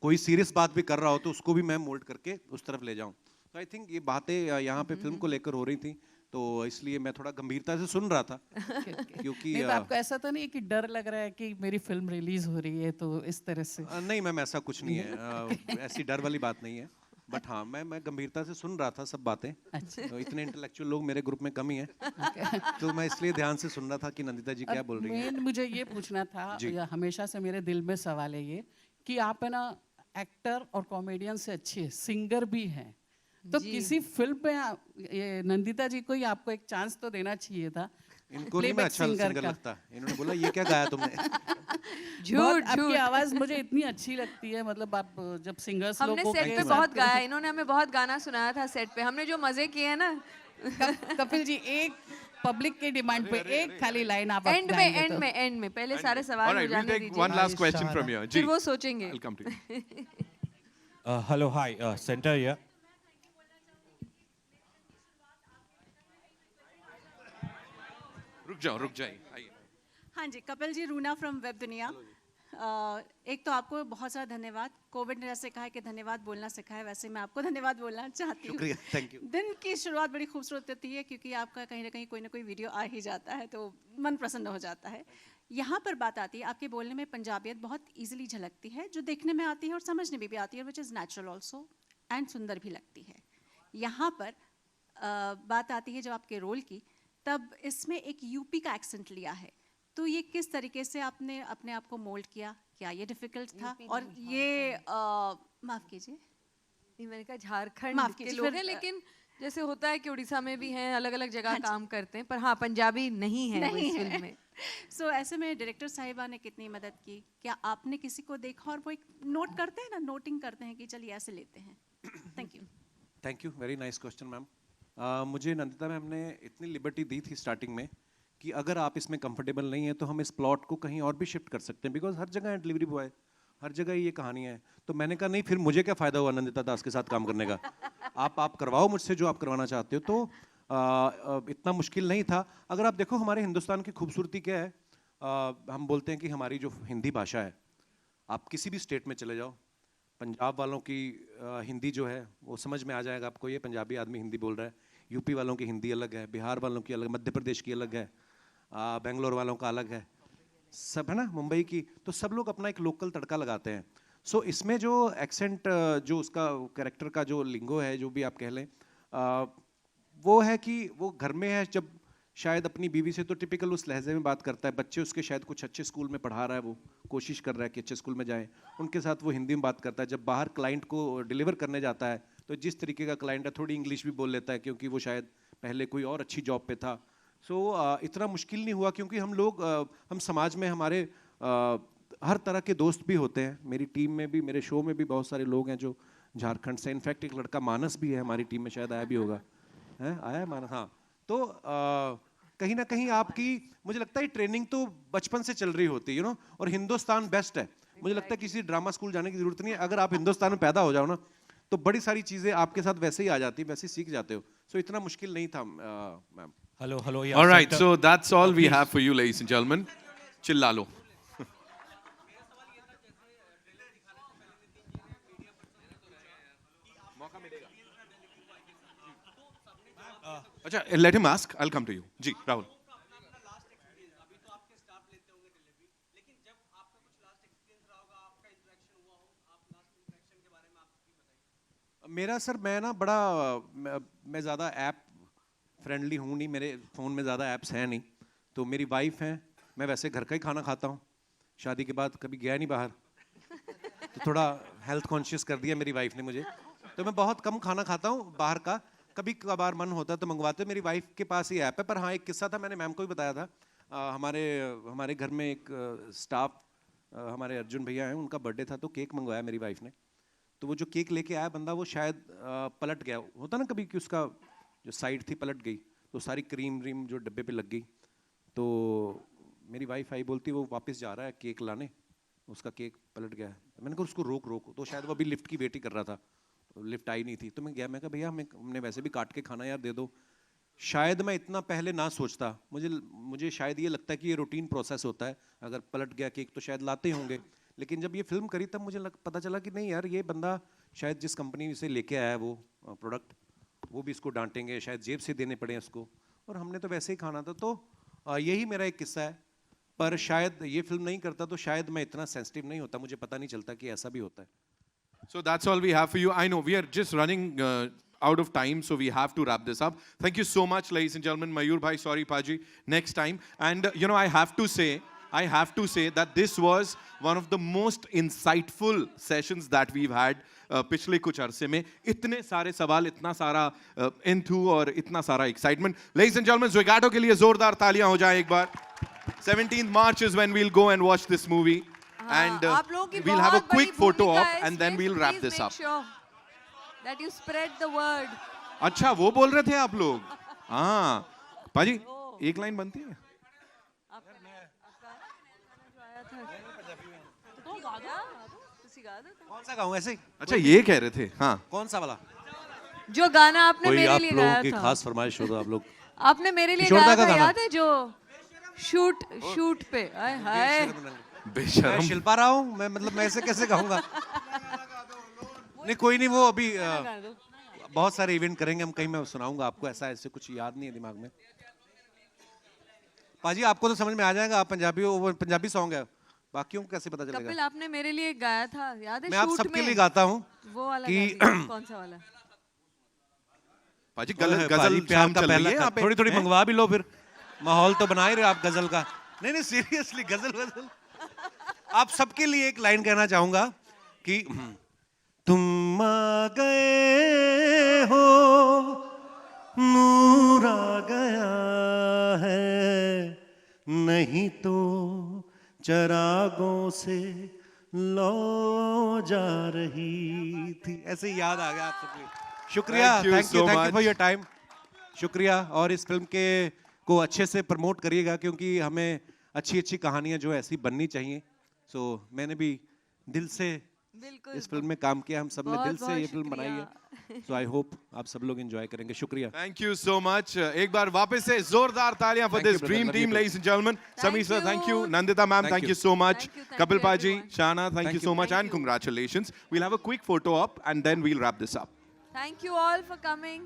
कोई सीरियस बात भी कर रहा हो तो उसको भी मैं मोल्ड करके उस तरफ ले जाऊँ। तो आई थिंक ये बातें यहाँ पे फिल्म को लेकर हो रही थी, तो इसलिए मैं थोड़ा गंभीरता से सुन रहा था। क्योंकि
नहीं तो आपको ऐसा तो नहीं कि डर लग रहा है कि मेरी फिल्म रिलीज हो रही है तो इस तरह से?
नहीं मैम, ऐसा कुछ नहीं है, ऐसी डर वाली बात नहीं है। बट हाँ, मैं गंभीरता से सुन रहा था सब बातें। तो इतने इंटेलेक्चुअल लोग मेरे ग्रुप में कम ही हैं, तो मैं इसलिए ध्यान से सुन रहा था कि नंदिता जी क्या बोल रही हैं।
मेन मुझे ये पूछना था, हमेशा से मेरे दिल में सवाल है ये कि आप है ना एक्टर और कॉमेडियन से अच्छी है, सिंगर भी हैं, तो किसी फिल्म में ये नंदिता जी को ही आपको एक चांस तो देना चाहिए था।
इनको नहीं मैं अच्छा सिंगर लगता, इन्होंने बोला ये क्या गाया तुमने।
झूठ, आपकी आवाज मुझे इतनी अच्छी लगती है, मतलब आप जब सिंगर्स
हमने सेट पे बहुत गाया, इन्होंने हमें बहुत गाना सुनाया था सेट पे, हमने जो मजे किए हैं ना।
कपिल जी, एक पब्लिक की डिमांड पे एक खाली लाइन आप
एंड में पहले सारे सवाल हो जाने दीजिए।
One last question from here.
फिर वो सोचेंगे।
I'll come to you.
Hello, hi, Center here.
रुक जाइए, आइए।
हाँ जी, कपिल जी, रूना फ्रॉम वेब दुनिया। एक तो आपको बहुत सारा धन्यवाद, कोविड ने जैसे कहा है कि धन्यवाद बोलना सिखाया, वैसे मैं आपको धन्यवाद बोलना चाहती हूँ।
शुक्रिया, थैंक यू।
दिन की शुरुआत बड़ी खूबसूरत होती है क्योंकि आपका कहीं ना कहीं कोई ना कोई वीडियो आ ही जाता है तो मन प्रसन्न हो जाता है। यहाँ पर बात आती है, आपके बोलने में पंजाबियत बहुत ईजिली झलकती है, जो देखने में आती है और समझने में भी आती है, which is natural also and सुंदर भी लगती है। यहाँ पर बात आती है जब आपके रोल की, तब इसमें एक यूपी का एक्सेंट लिया है, तो ये किस तरीके से आपने अपने आप को मोल्ड किया? क्या ये डिफिकल्ट था? और ये माफ कीजिए,
मैंने कहा झारखंड के लोग हैं, लेकिन जैसे होता है कि उड़ीसा में भी हैं, अलग अलग जगह काम करते हैं, पर हाँ पंजाबी नहीं है वो इस फिल्म में।
सो ऐसे में डायरेक्टर साहिबा ने कितनी मदद की? क्या आपने किसी को देखा और वो एक नोट करते हैं ना, नोटिंग करते हैं कि चलिए ऐसे लेते हैं?
Thank you, very nice question ma'am. मुझे नंदिता मैम ने इतनी लिबर्टी दी थी स्टार्टिंग में कि अगर आप इसमें कंफर्टेबल नहीं है तो हम इस प्लॉट को कहीं और भी शिफ्ट कर सकते हैं, बिकॉज हर जगह डिलीवरी बॉय, हर जगह ये कहानी है। तो मैंने कहा नहीं, फिर मुझे क्या फ़ायदा हुआ नंदिता दास के साथ काम करने का। आप करवाओ मुझसे जो आप करवाना चाहते हो। तो इतना मुश्किल नहीं था। अगर आप देखो हमारे हिंदुस्तान की खूबसूरती क्या है, हम बोलते हैं कि हमारी जो हिंदी भाषा है, आप किसी भी स्टेट में चले जाओ, पंजाब वालों की हिंदी जो है वो समझ में आ जाएगा आपको, ये पंजाबी आदमी हिंदी बोल रहा है। यूपी वालों की हिंदी अलग है, बिहार वालों की अलग, मध्य प्रदेश की अलग है, बेंगलोर वालों का अलग है, सब है ना, मुंबई की। तो सब लोग अपना एक लोकल तड़का लगाते हैं। सो इसमें जो एक्सेंट, जो उसका कैरेक्टर का जो लिंगो है, जो भी आप कह लें, वो है कि वो घर में है, जब शायद अपनी बीवी से तो टिपिकल उस लहजे में बात करता है, बच्चे उसके शायद कुछ अच्छे स्कूल में पढ़ा रहा है, वो कोशिश कर रहा है कि अच्छे स्कूल में जाएं, उनके साथ वो हिंदी में बात करता है। जब बाहर क्लाइंट को डिलीवर करने जाता है तो जिस तरीके का क्लाइंट है, थोड़ी इंग्लिश भी बोल लेता है क्योंकि वो शायद पहले कोई और अच्छी जॉब पे था। सो इतना मुश्किल नहीं हुआ क्योंकि हम लोग, हम समाज में हमारे हर तरह के दोस्त भी होते हैं। मेरी टीम में भी, मेरे शो में भी बहुत सारे लोग हैं जो झारखंड से, इनफैक्ट एक लड़का मानस भी है हमारी टीम में, शायद आया भी होगा, है आया है मानस, हाँ। तो कहीं ना कहीं आपकी, मुझे लगता है ट्रेनिंग तो बचपन से चल रही होती है, यू नो। और हिंदुस्तान बेस्ट है, मुझे लगता है किसी ड्रामा स्कूल जाने की जरूरत नहीं है। अगर आप हिंदुस्तान में पैदा हो जाओ ना, तो बड़ी सारी चीजें आपके साथ वैसे ही आ जाती है, वैसे ही सीख जाते हो। सो इतना मुश्किल नहीं था ma'am.
Hello.
All right, so that's all we have for you, ladies and gentlemen. चिल्ला लो। अच्छा, let him ask. I'll come to you. जी, राहुल।
मेरा सर, मैं ना बड़ा, मैं ज़्यादा ऐप फ्रेंडली हूँ नहीं, मेरे फ़ोन में ज़्यादा ऐप्स हैं नहीं। तो मेरी वाइफ हैं, मैं वैसे घर का ही खाना खाता हूँ, शादी के बाद कभी गया नहीं बाहर, तो थोड़ा हेल्थ कॉन्शियस कर दिया मेरी वाइफ ने मुझे। तो मैं बहुत कम खाना खाता हूँ बाहर का, कभी कभार मन होता है तो मंगवाते। मेरी वाइफ के पास ही ऐप है। पर हाँ, एक किस्सा था, मैंने मैम को भी बताया था। हमारे घर में एक स्टाफ, हमारे अर्जुन भैया हैं, उनका बर्थडे था, तो केक मंगवाया मेरी वाइफ ने। तो वो जो केक लेके आया बंदा, वो शायद पलट गया, होता ना कभी कि उसका जो साइड थी पलट गई, तो सारी क्रीम व्रीम जो डब्बे पे लग गई। तो मेरी वाइफ आई, बोलती वो वापस जा रहा है केक लाने, उसका केक पलट गया। मैंने कहा उसको रोक रोक, तो शायद वो अभी लिफ्ट की वेट ही कर रहा था, लिफ्ट आई नहीं थी। तो मैं गया, मैं कहा भैया हमने वैसे भी काट के खाना यार दे दो। शायद मैं इतना पहले ना सोचता, मुझे शायद ये लगता है कि ये रूटीन प्रोसेस होता है, अगर पलट गया केक तो शायद लाते होंगे। लेकिन जब ये फिल्म करी तब मुझे पता चला कि नहीं यार, ये बंदा शायद जिस कंपनी से लेके आया है वो प्रोडक्ट, वो भी इसको डांटेंगे, शायद जेब से देने पड़े इसको, और हमने तो वैसे ही खाना था। तो यही मेरा एक किस्सा है। पर शायद ये फिल्म नहीं करता तो शायद मैं इतना सेंसिटिव नहीं होता, मुझे पता नहीं चलता कि ऐसा भी होता है।
So that's all we have for you. I know we are just running out of time, so we have to wrap this up. Thank you so much, ladies and gentlemen. Mayur bhai, sorry Paji, next time. And you know, I have to say that this was one of the most insightful sessions that we've had पिछले कुछ अरसे में। इतने सारे सवाल, इतना सारा enthu और इतना सारा excitement. Ladies and gentlemen, Zogato के लिए जोरदार तालियां हो जाएं एक बार। 17th March is when we'll go and watch this movie. And we'll have a quick photo op and then we'll wrap this up.
That you spread the word.
अच्छा, वो बोल रहे थे आप लोग? हाँ, पाजी एक लाइन बनती है?
कौन सा गाऊं ऐसे?
अच्छा, ये कह रहे थे। हाँ,
कौन सा वाला?
जो गाना आपने मेरे लिए गाया था।
आप लोगों की खास फरमाइश हो तो आप लोग।
आपने मेरे लिए गाया था, याद है? जो शूट पे। हाय
बेशर्म।
मैं शिल्पा रहा हूँ, मैं ऐसे कैसे गाऊंगा? नहीं कोई नहीं, वो अभी बहुत सारे इवेंट करेंगे हम, कहीं मैं सुनाऊंगा आपको, ऐसे कुछ याद नहीं है दिमाग में। पाजी आपको तो समझ में आ जाएगा, आप पंजाबी हो, वो पंजाबी सॉन्ग है, बाकियों को कैसे पता चलेगा?
कपिल आपने मेरे लिए गाया था, याद है?
मैं आप सबके लिए गाता हूँ।
वो वाला
कि
कौन सा वाला?
पाजी गजल
प्यार का पहला, थोड़ी थोड़ी मंगवा भी लो, फिर माहौल तो बना ही रहे आप गजल का। नहीं सीरियसली, गजल आप सबके लिए एक लाइन कहना चाहूंगा कि तुम आ गए हो, नूर आ गया है, नहीं तो चरागों से लो जा रही थी। ऐसे ही याद आ गया आप सबके। शुक्रिया, thank you for your time. शुक्रिया, और इस फिल्म के को अच्छे से प्रमोट करिएगा, क्योंकि हमें अच्छी अच्छी कहानियां जो ऐसी बननी चाहिए। सो मैंने भी दिल से इस फिल्म में काम किया, हम सब ने दिल से ये फिल्म बनाई है। सो आई होप आप सब लोग एंजॉय करेंगे। शुक्रिया,
थैंक यू सो मच। एक बार वापस से जोरदार तालियां for this dream team, ladies and gentleman. Sameer sir, thank you. Nandita ma'am, thank you so much. Kapil पाजी, शाना, thank you so much and congratulations. We'll have a quick photo op and then we'll wrap this up.
Thank you all for coming.